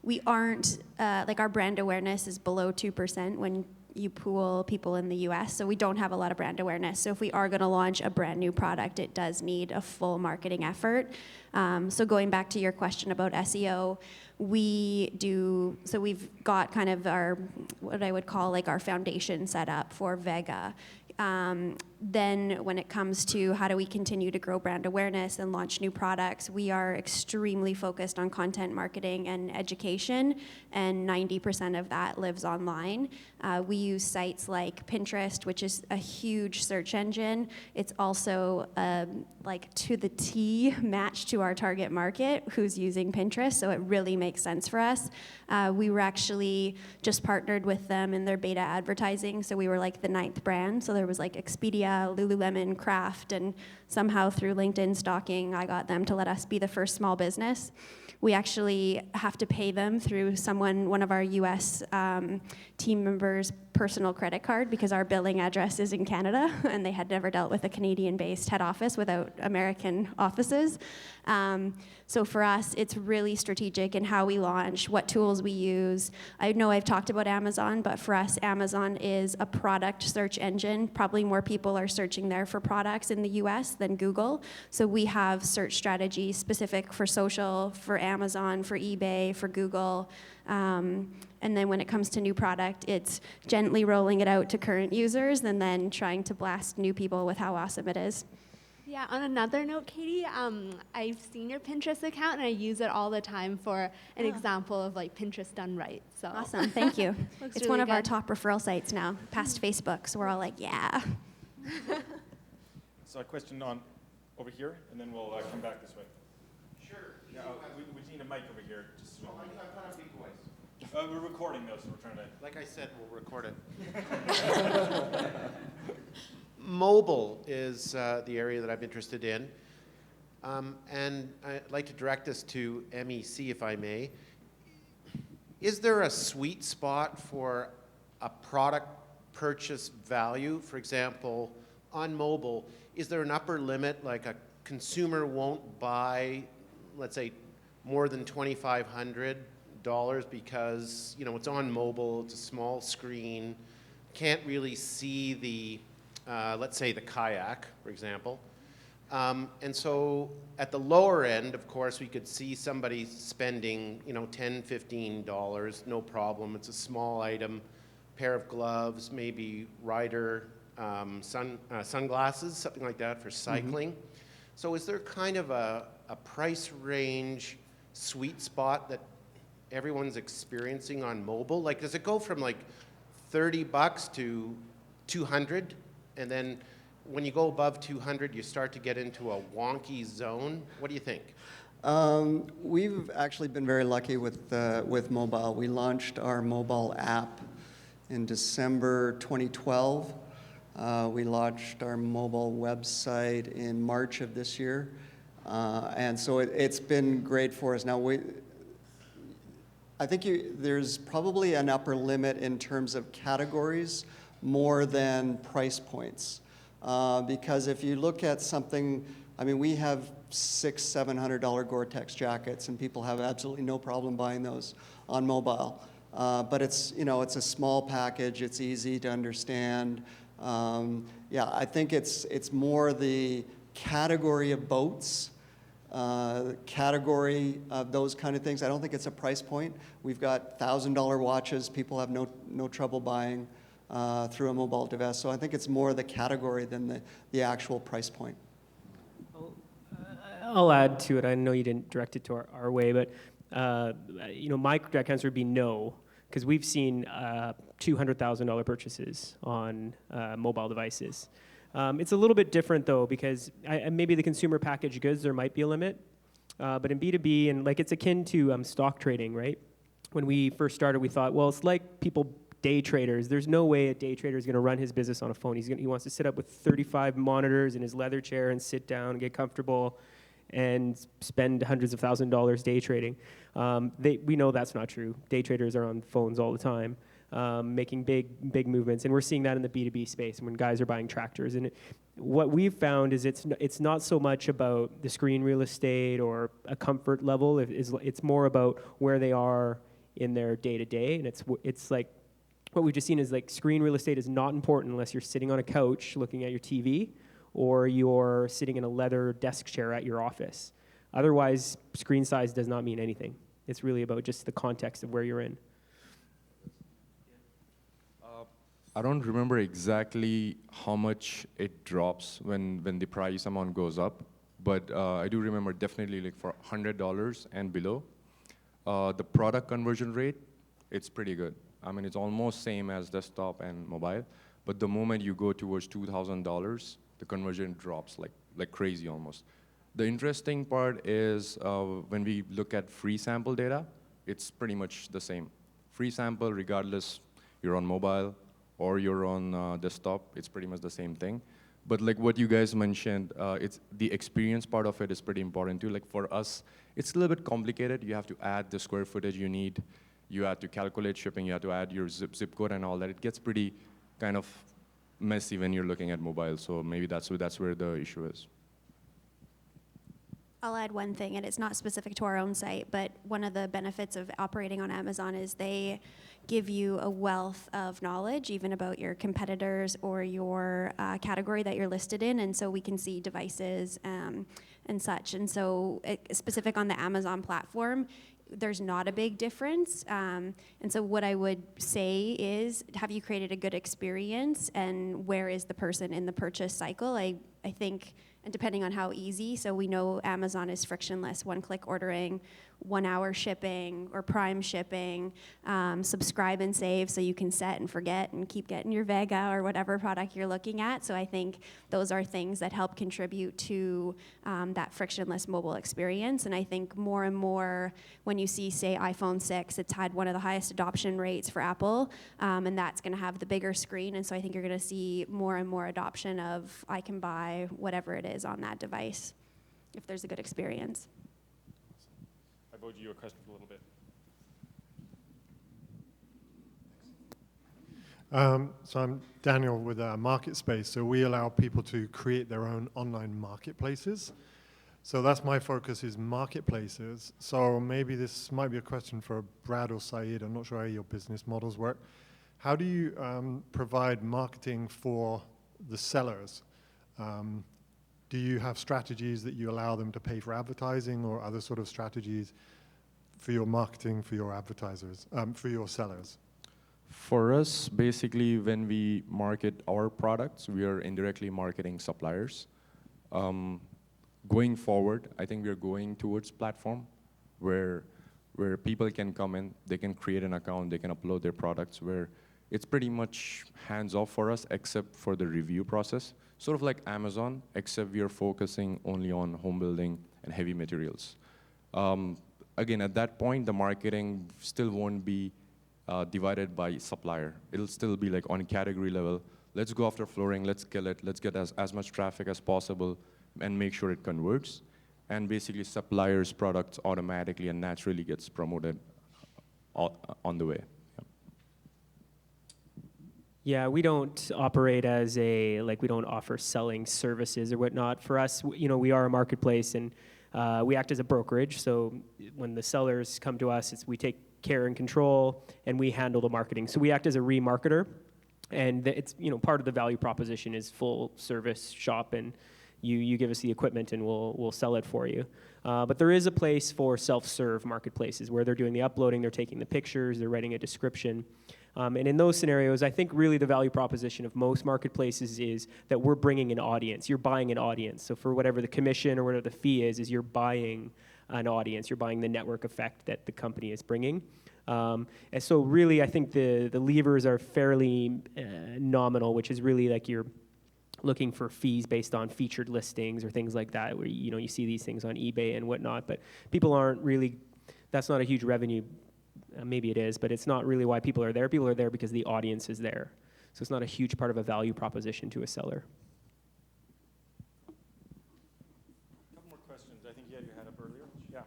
We aren't, our brand awareness is below 2% when you pool people in the US, so we don't have a lot of brand awareness. So if we are gonna launch a brand new product, it does need a full marketing effort. So going back to your question about SEO, we've got kind of our, what I would call our foundation set up for Vega. Then when it comes to how do we continue to grow brand awareness and launch new products, we are extremely focused on content marketing and education, and 90% of that lives online. We use sites like Pinterest, which is a huge search engine. It's also to the T match to our target market who's using Pinterest, so it really makes sense for us. We were actually just partnered with them in their beta advertising, so we were the 9th brand. So there was Expedia, Lululemon, Kraft, and somehow through LinkedIn stalking, I got them to let us be the first small business. We actually have to pay them through one of our US team members' personal credit card because our billing address is in Canada and they had never dealt with a Canadian-based head office without American offices. So for us, it's really strategic in how we launch, what tools we use. I know I've talked about Amazon, but for us, Amazon is a product search engine. Probably more people are searching there for products in the US than Google. So we have search strategies specific for social, for Amazon, for eBay, for Google. And then when it comes to new product, it's gently rolling it out to current users and then trying to blast new people with how awesome it is. Yeah, on another note, Katie, I've seen your Pinterest account and I use it all the time for an example of Pinterest done right. So awesome, thank you. It's really one of our good. top referral sites now, past Facebook, so we're all yeah. So a question over here, and then we'll come back this way. Sure. Yeah, we need a mic over here. We're recording though, so we're trying to. Like I said, we'll record it. Mobile is the area that I'm interested in. And I'd like to direct this to MEC, if I may. Is there a sweet spot for a product purchase value? For example, on mobile, is there an upper limit, like a consumer won't buy, let's say, more than $2,500 because it's on mobile, it's a small screen, can't really see the let's say the kayak, for example. And so at the lower end, of course, we could see somebody spending, $10, $15, no problem. It's a small item, pair of gloves, maybe rider sunglasses, something like that for cycling. Mm-hmm. So is there kind of a price range sweet spot that everyone's experiencing on mobile? Does it go from $30 to $200? And then when you go above 200, you start to get into a wonky zone. What do you think? We've actually been very lucky with mobile. We launched our mobile app in December 2012. We launched our mobile website in March of this year. And so it's been great for us. Now, I think there's probably an upper limit in terms of categories more than price points. Because if you look at something, I mean, we have $600-700 Gore-Tex jackets, and people have absolutely no problem buying those on mobile. But it's, you know, it's a small package. It's easy to understand. Yeah, I think it's more the category of boats, category of those kind of things. I don't think it's a price point. We've got $1,000 watches. People have no trouble buying through a mobile device. So I think it's more the category than the actual price point. I'll add to it. I know you didn't direct it to our way, but you know, my direct answer would be no, because we've seen $200,000 purchases on mobile devices. It's a little bit different though, because maybe the consumer packaged goods, there might be a limit, but in B2B, and like it's akin to stock trading, right? When we first started, we thought, well, it's like day traders. There's no way a day trader is going to run his business on a phone. He wants to sit up with 35 monitors in his leather chair and sit down and get comfortable and spend hundreds of thousands of dollars day trading. We know that's not true. Day traders are on phones all the time, making big movements, and we're seeing that in the B2B space when guys are buying tractors. And what we've found is it's not so much about the screen real estate or a comfort level. It's more about where they are in their day-to-day, and it's like what we've just seen is like screen real estate is not important unless you're sitting on a couch looking at your TV or you're sitting in a leather desk chair at your office. Otherwise, screen size does not mean anything. It's really about just the context of where you're in. I don't remember exactly how much it drops when the price amount goes up, but I do remember definitely like for $100 and below, the product conversion rate, it's pretty good. I mean, it's almost same as desktop and mobile, but the moment you go towards $2,000, the conversion drops like crazy almost. The interesting part is when we look at free sample data, it's pretty much the same. Free sample, regardless you're on mobile or you're on desktop, it's pretty much the same thing. But like what you guys mentioned, it's the experience part of it is pretty important too. Like for us, it's a little bit complicated. You have to add the square footage you need. You have to calculate shipping. You have to add your zip code and all that. It gets pretty kind of messy when you're looking at mobile. So maybe that's where the issue is. I'll add one thing, and it's not specific to our own site, but one of the benefits of operating on Amazon is they give you a wealth of knowledge, even about your competitors or your category that you're listed in, and so we can see devices and such. And so specific on the Amazon platform, there's not a big difference. And so what I would say is, have you created a good experience, and where is the person in the purchase cycle? I think, and depending on how easy, so we know Amazon is frictionless, one-click ordering, 1 hour shipping or prime shipping, subscribe and save so you can set and forget and keep getting your Vega or whatever product you're looking at. So I think those are things that help contribute to that frictionless mobile experience. And I think more and more when you see, say, iPhone 6, it's had one of the highest adoption rates for Apple, and that's going to have the bigger screen. And so I think you're going to see more and more adoption of I can buy whatever it is on that device if there's a good experience. I voted you a question for a little bit. So I'm Daniel with MarketSpace. So we allow people to create their own online marketplaces. So that's my focus, is marketplaces. So maybe this might be a question for Brad or Syed. I'm not sure how your business models work. How do you provide marketing for the sellers? Do you have strategies that you allow them to pay for advertising, or other sort of strategies for your marketing, for your advertisers, for your sellers? For us, basically, when we market our products, we are indirectly marketing suppliers. Going forward, I think we are going towards platform where people can come in, they can create an account, they can upload their products, where it's pretty much hands-off for us, except for the review process. Sort of like Amazon, except we are focusing only on home building and heavy materials. Again, at that point, the marketing still won't be divided by supplier. It'll still be like on category level. Let's go after flooring, let's kill it, let's get as much traffic as possible and make sure it converts. and basically suppliers' products automatically and naturally gets promoted on the way. Yeah, we don't operate as we don't offer selling services or whatnot. For us, we are a marketplace, and we act as a brokerage. So when the sellers come to us, we take care and control, and we handle the marketing. So we act as a remarketer, and it's part of the value proposition is full service shop, and you give us the equipment, and we'll sell it for you. But there is a place for self-serve marketplaces where they're doing the uploading, they're taking the pictures, they're writing a description. And in those scenarios, I think really the value proposition of most marketplaces is that we're bringing an audience. You're buying an audience. So for whatever the commission or whatever the fee is you're buying an audience. You're buying the network effect that the company is bringing. And so really, I think the levers are fairly nominal, which is really like you're looking for fees based on featured listings or things like that, where you see these things on eBay and whatnot. But people aren't really, that's not a huge revenue. Maybe it is, but it's not really why people are there. People are there because the audience is there. So it's not a huge part of a value proposition to a seller. A couple more questions. I think you had your hand up earlier. Yeah.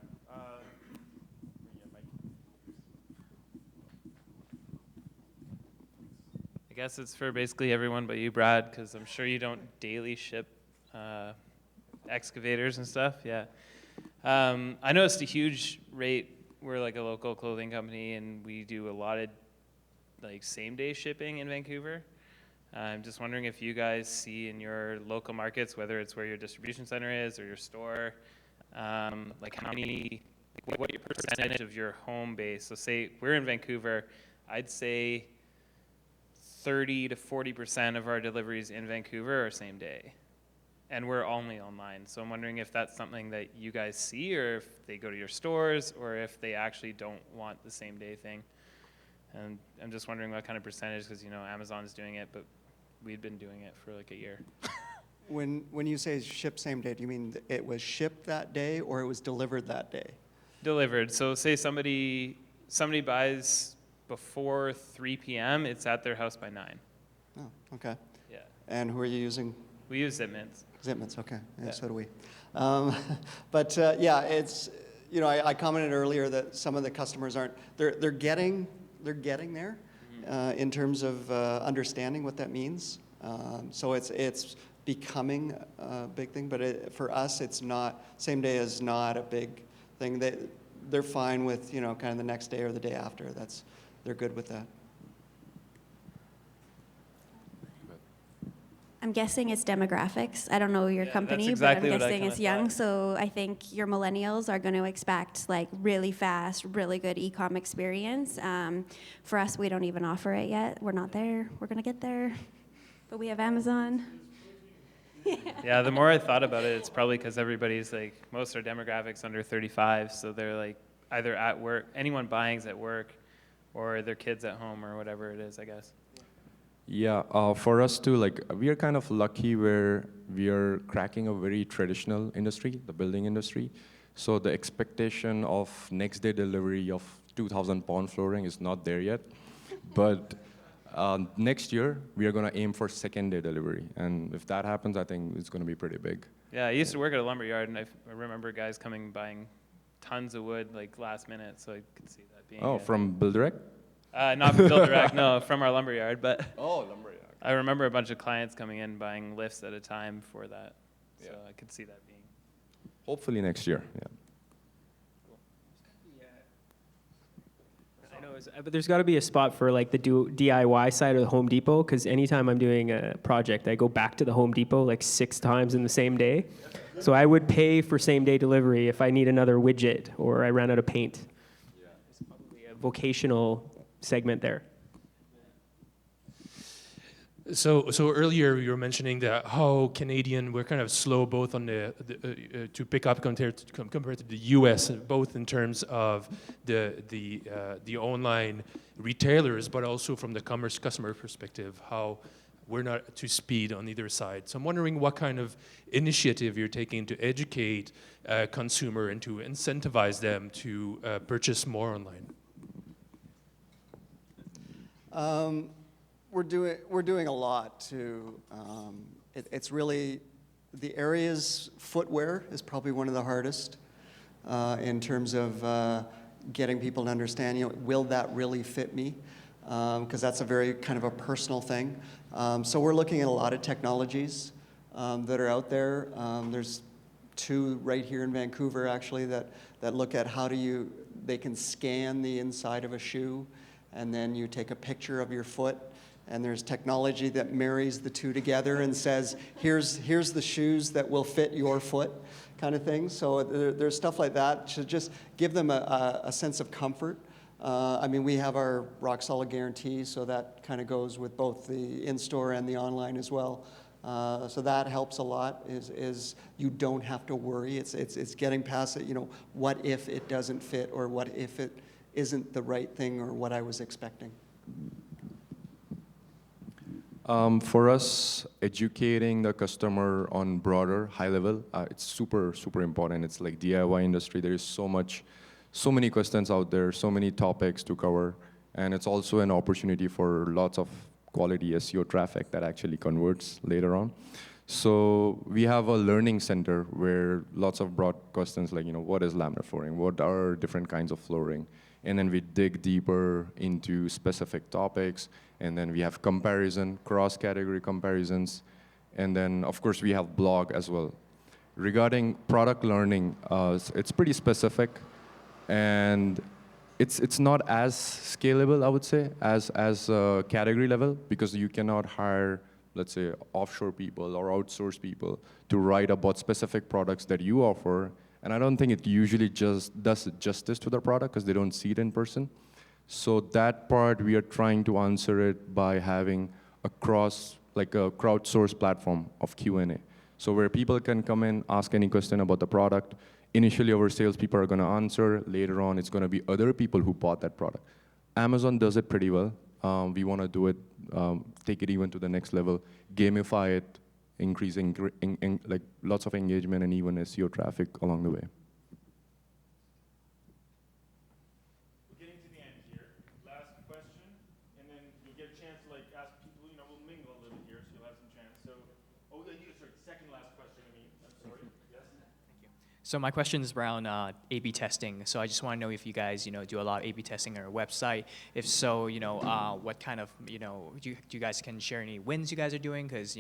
I guess it's for basically everyone but you, Brad, because I'm sure you don't daily ship excavators and stuff. Yeah. I noticed a huge rate. We're like a local clothing company, and we do a lot of like same-day shipping in Vancouver. I'm just wondering if you guys see in your local markets, whether it's where your distribution center is or your store, like what your percentage of your home base. So say we're in Vancouver, I'd say 30 to 40% of our deliveries in Vancouver are same day. And we're only online. So I'm wondering if that's something that you guys see, or if they go to your stores, or if they actually don't want the same day thing. And I'm just wondering what kind of percentage, because Amazon's doing it, but we've been doing it for like a year. When you say ship same day, do you mean it was shipped that day or it was delivered that day? Delivered. So say somebody buys before 3 p.m., it's at their house by 9. Oh, okay. Yeah. And who are you using? We use Zipments. Zipments, okay. Yeah. So do we. Yeah, it's, I commented earlier that some of the customers aren't, they're getting there in terms of understanding what that means. So it's becoming a big thing, but for us, it's not, same day is not a big thing. They're fine with, kind of the next day or the day after. They're good with that. I'm guessing it's demographics. I don't know your company, exactly but I'm what I guessing kinda it's young. thought. So I think your millennials are going to expect like really fast, really good e-com experience. For us, we don't even offer it yet. We're not there. We're going to get there. But we have Amazon. Yeah, the more I thought about it, it's probably because everybody's like, most are demographics under 35, so they're like either at work, anyone buying's at work, or their kids at home, or whatever it is, I guess. Yeah, for us too, like we are kind of lucky where we are cracking a very traditional industry, the building industry. So the expectation of next day delivery of 2,000 pound flooring is not there yet. But next year, we are going to aim for second day delivery. And if that happens, I think it's going to be pretty big. Yeah, I used to work at a lumber yard, and I remember guys coming buying tons of wood like last minute, so I could see that being. Oh, from Build Direct? Not from Build Direct, no, from our lumber yard. But lumber yard. I remember a bunch of clients coming in buying lifts at a time for that, so I could see that being. Hopefully next year, yeah. I know, but there's got to be a spot for like the DIY side of the Home Depot, because anytime I'm doing a project, I go back to the Home Depot like 6 times in the same day. So I would pay for same day delivery if I need another widget or I ran out of paint. Yeah. It's probably a vocational segment there. So earlier you were mentioning that how Canadian we're kind of slow both on to pick up compared to the U.S. both in terms of the online retailers, but also from the customer perspective, how we're not to speed on either side. So I'm wondering what kind of initiative you're taking to educate consumer and to incentivize them to purchase more online. We're doing a lot to. It's really the areas, footwear is probably one of the hardest in terms of getting people to understand, will that really fit me? Because that's a very kind of a personal thing. So we're looking at a lot of technologies that are out there. There's two right here in Vancouver, actually, that look at how they can scan the inside of a shoe, and then you take a picture of your foot, and there's technology that marries the two together and says, here's the shoes that will fit your foot, kind of thing. So there's stuff like that to just give them a sense of comfort. I mean, we have our rock solid guarantee, so that kind of goes with both the in-store and the online as well. So that helps a lot. Is you don't have to worry. It's getting past it. What if it doesn't fit, or what if it isn't the right thing, or what I was expecting. For us, educating the customer on broader, high level, it's super, super important. It's like DIY industry. There is so many questions out there, so many topics to cover, and it's also an opportunity for lots of quality SEO traffic that actually converts later on. So we have a learning center where lots of broad questions like, what is laminate flooring? What are different kinds of flooring? And then we dig deeper into specific topics, and then we have comparison, cross-category comparisons, and then of course we have blog as well. Regarding product learning, it's pretty specific, and it's not as scalable, I would say, as a category level, because you cannot hire, let's say, offshore people or outsource people to write about specific products that you offer. And I don't think it usually just does justice to the product because they don't see it in person. So that part, we are trying to answer it by having a crowdsourced platform of Q&A. So where people can come in, ask any question about the product. Initially, our salespeople are going to answer. Later on, it's going to be other people who bought that product. Amazon does it pretty well. We want to do it, take it even to the next level, gamify it, increasing like lots of engagement and even SEO traffic along the way. We're getting to the end here. Last question, and then you'll get a chance to ask people. We'll mingle a little here, so you'll have some chance. So, sorry, second last question. I'm sorry. Yes. Thank you. So my question is around A/B testing. So I just want to know if you guys, do a lot of A/B testing on your website. If so, what kind of, do you guys can share any wins you guys are doing? Because,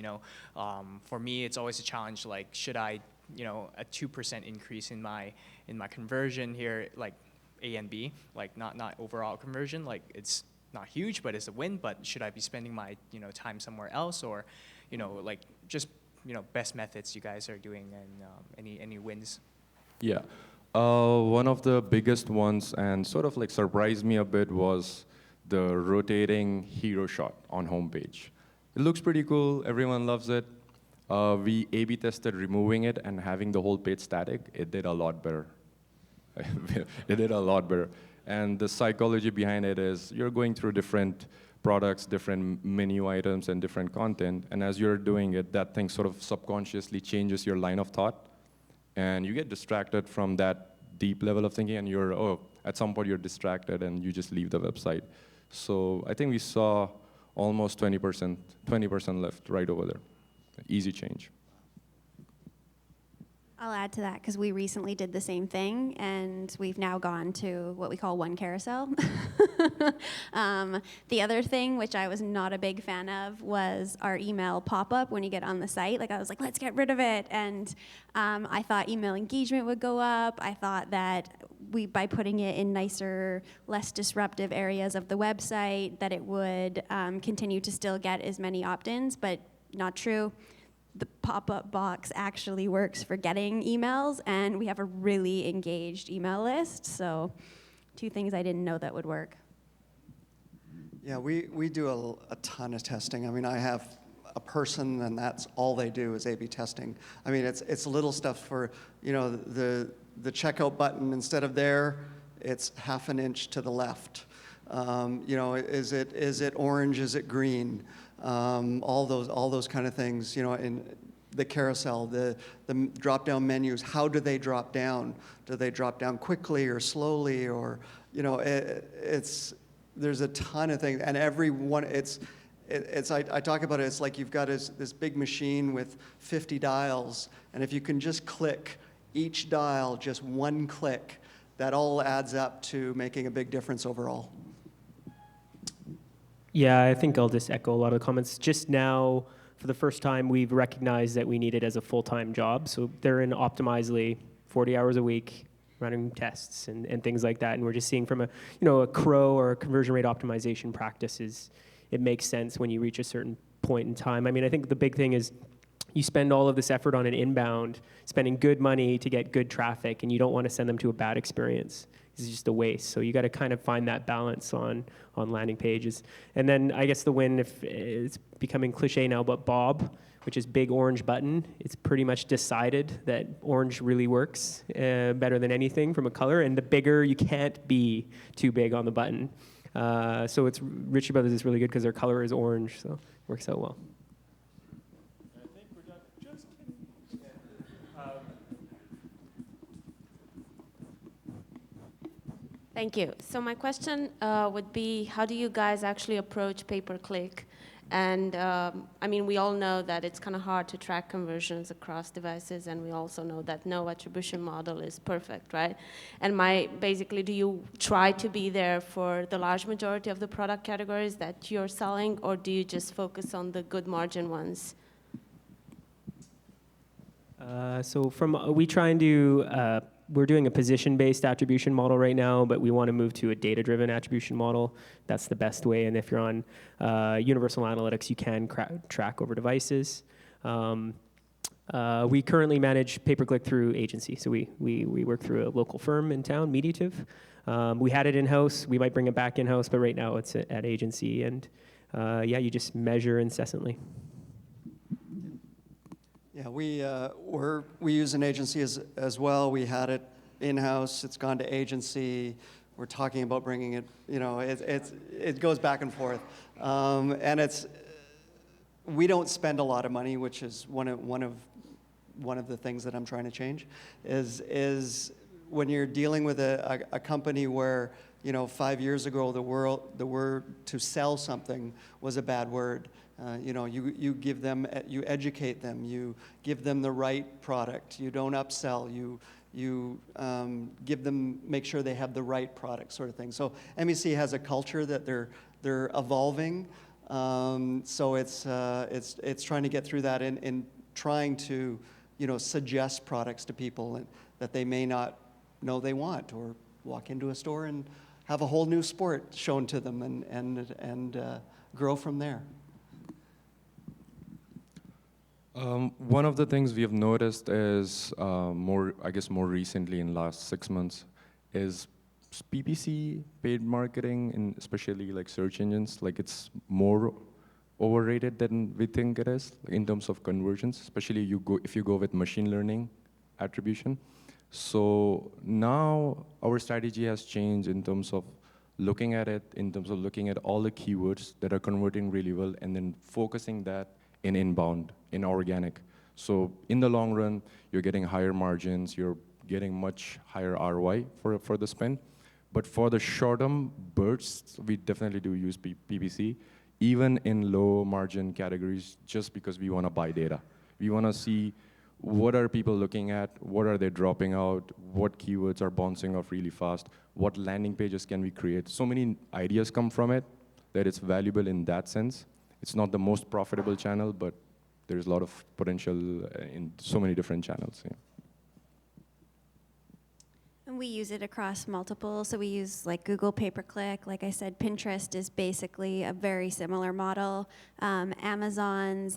for me, it's always a challenge. Like, should I, a 2% increase in my conversion here, like A and B, like not overall conversion, like it's not huge, but it's a win. But should I be spending my, time somewhere else, or, like just, best methods you guys are doing, and any wins? Yeah, one of the biggest ones, and sort of like surprised me a bit, was the rotating hero shot on homepage. It looks pretty cool. Everyone loves it. We A/B tested removing it and having the whole page static. It did a lot better. It did a lot better. And the psychology behind it is you're going through different products, different menu items, and different content. And as you're doing it, that thing sort of subconsciously changes your line of thought. And you get distracted from that deep level of thinking, and at some point you're distracted and you just leave the website. So I think we saw almost 20% lift right over there. Easy change. I'll add to that because we recently did the same thing, and we've now gone to what we call one carousel. The other thing, which I was not a big fan of, was our email pop-up when you get on the site. Like, I was like, let's get rid of it. And I thought email engagement would go up. I thought that by putting it in nicer, less disruptive areas of the website, that it would continue to still get as many opt-ins, but not true. The pop-up box actually works for getting emails, and we have a really engaged email list. So 2 things I didn't know that would work. Yeah, we do a ton of testing. I mean, I have a person, and that's all they do is A/B testing. I mean, it's little stuff for, the checkout button, instead of there, it's half an inch to the left. Is it orange? Is it green? All those kind of things, in the carousel, the drop-down menus, how do they drop down? Do they drop down quickly or slowly, or, there's a ton of things, and every one, I talk about it, it's like you've got this big machine with 50 dials, and if you can just click each dial, just one click, that all adds up to making a big difference overall. Yeah, I think I'll just echo a lot of the comments. Just now, for the first time, we've recognized that we need it as a full-time job. So they're in Optimizely 40 hours a week, running tests and things like that. And we're just seeing from a CRO or a conversion rate optimization practices, it makes sense when you reach a certain point in time. I mean, I think the big thing is you spend all of this effort on an inbound, spending good money to get good traffic, and you don't want to send them to a bad experience. It's just a waste. So you got to kind of find that balance on landing pages. And then I guess the win, if it's becoming cliche now, but Bob, which is big orange button, it's pretty much decided that orange really works better than anything from a color. And the bigger, you can't be too big on the button. So it's Richie Brothers is really good because their color is orange, so it works out well. I think we're done. Just kidding. Thank you. So my question would be, how do you guys actually approach pay-per-click? And I mean, we all know that it's kind of hard to track conversions across devices, and we also know that no attribution model is perfect, right? And basically, do you try to be there for the large majority of the product categories that you're selling, or do you just focus on the good margin ones? So we try and do, we're doing a position-based attribution model right now, but we want to move to a data-driven attribution model. That's the best way. And if you're on Universal Analytics, you can track over devices. We currently manage pay-per-click through agency. So we work through a local firm in town, Meetup. We had it in-house. We might bring it back in-house, but right now it's at agency. And yeah, you just measure incessantly. Yeah, we use an agency as well. We had it in-house. It's gone to agency. We're talking about bringing it. It goes back and forth, and we don't spend a lot of money, which is one of the things that I'm trying to change. Is when you're dealing with a company where 5 years ago the word to sell something was a bad word. You give them, you educate them, you give them the right product. You don't upsell. You give them, make sure they have the right product, sort of thing. So MEC has a culture that they're evolving. So it's trying to get through that and trying to suggest products to people that they may not know they want, or walk into a store and have a whole new sport shown to them and grow from there. One of the things we have noticed is more recently in the last 6 months is PPC, paid marketing, and especially like search engines, like it's more overrated than we think it is in terms of conversions, especially if you go with machine learning attribution. So now our strategy has changed in terms of looking at it, in terms of looking at all the keywords that are converting really well, and then focusing that in inbound, in organic. So in the long run, you're getting higher margins, you're getting much higher ROI for the spend. But for the short-term bursts, we definitely do use PPC, even in low margin categories, just because we want to buy data. We want to see what are people looking at, what are they dropping out, what keywords are bouncing off really fast, what landing pages can we create. So many ideas come from it that it's valuable in that sense. It's not the most profitable channel, but there's a lot of potential in so many different channels. Yeah. And we use it across multiple, so we use like Google pay-per-click. Like I said, Pinterest is basically a very similar model. Amazon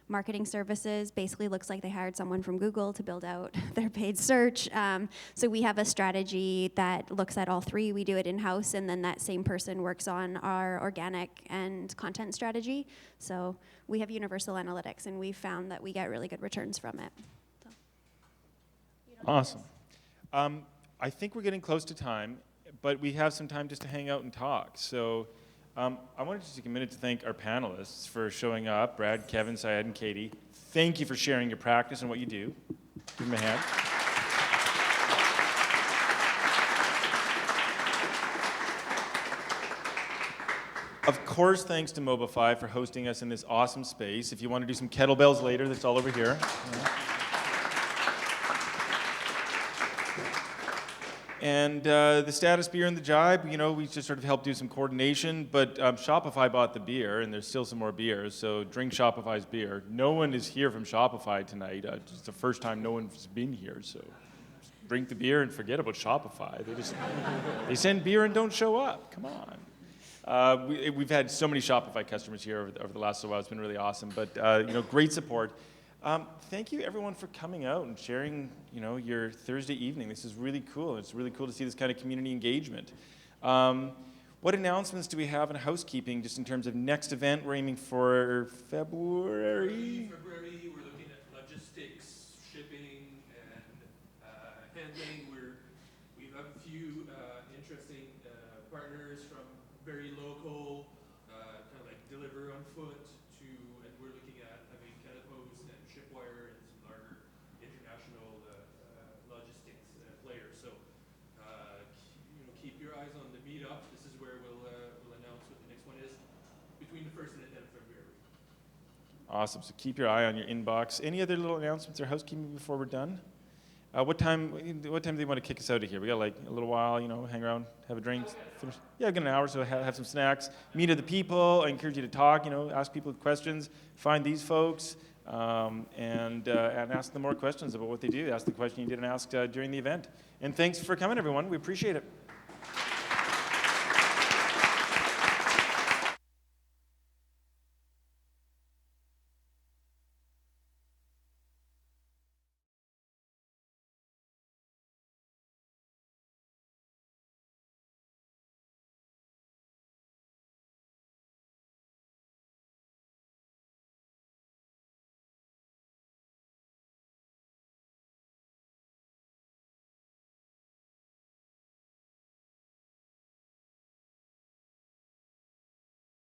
marketing services basically looks like they hired someone from Google to build out their paid search. So we have a strategy that looks at all three. We do it in-house, and then that same person works on our organic and content strategy. So we have universal analytics, and we found that we get really good returns from it. So. Awesome. I think we're getting close to time, but we have some time just to hang out and talk. So I wanted to take a minute to thank our panelists for showing up, Brad, Kevin, Syed, and Katie. Thank you for sharing your practice and what you do. Give them a hand. Of course, thanks to Mobify for hosting us in this awesome space. If you want to do some kettlebells later, that's all over here. And the status beer and the jibe, we just sort of helped do some coordination, but Shopify bought the beer, and there's still some more beers, so drink Shopify's beer. No one is here from Shopify tonight. It's the first time no one's been here, so drink the beer and forget about Shopify. They send beer and don't show up. Come on. We've had so many Shopify customers here over the last little while. It's been really awesome, but great support. Thank you, everyone, for coming out and sharing, your Thursday evening. This is really cool. It's really cool to see this kind of community engagement. What announcements do we have in housekeeping, just in terms of next event? We're aiming for February. February, we're looking at logistics, shipping, and handling. We have a few interesting partners from very local, kind of like deliver on foot to, and we're looking at having Canada-Post and Shipwire and some larger international logistics players. So, keep your eyes on the Meetup. This is where we'll announce what the next one is between the 1st and the 10th of February. Awesome. So keep your eye on your inbox. Any other little announcements or housekeeping before we're done? What time do they want to kick us out of here? We got like a little while, hang around, have a drink, finish. Yeah, get an hour, so have some snacks. Meet other people. I encourage you to talk, ask people questions. Find these folks and ask them more questions about what they do. Ask the question you didn't ask during the event. And thanks for coming, everyone. We appreciate it.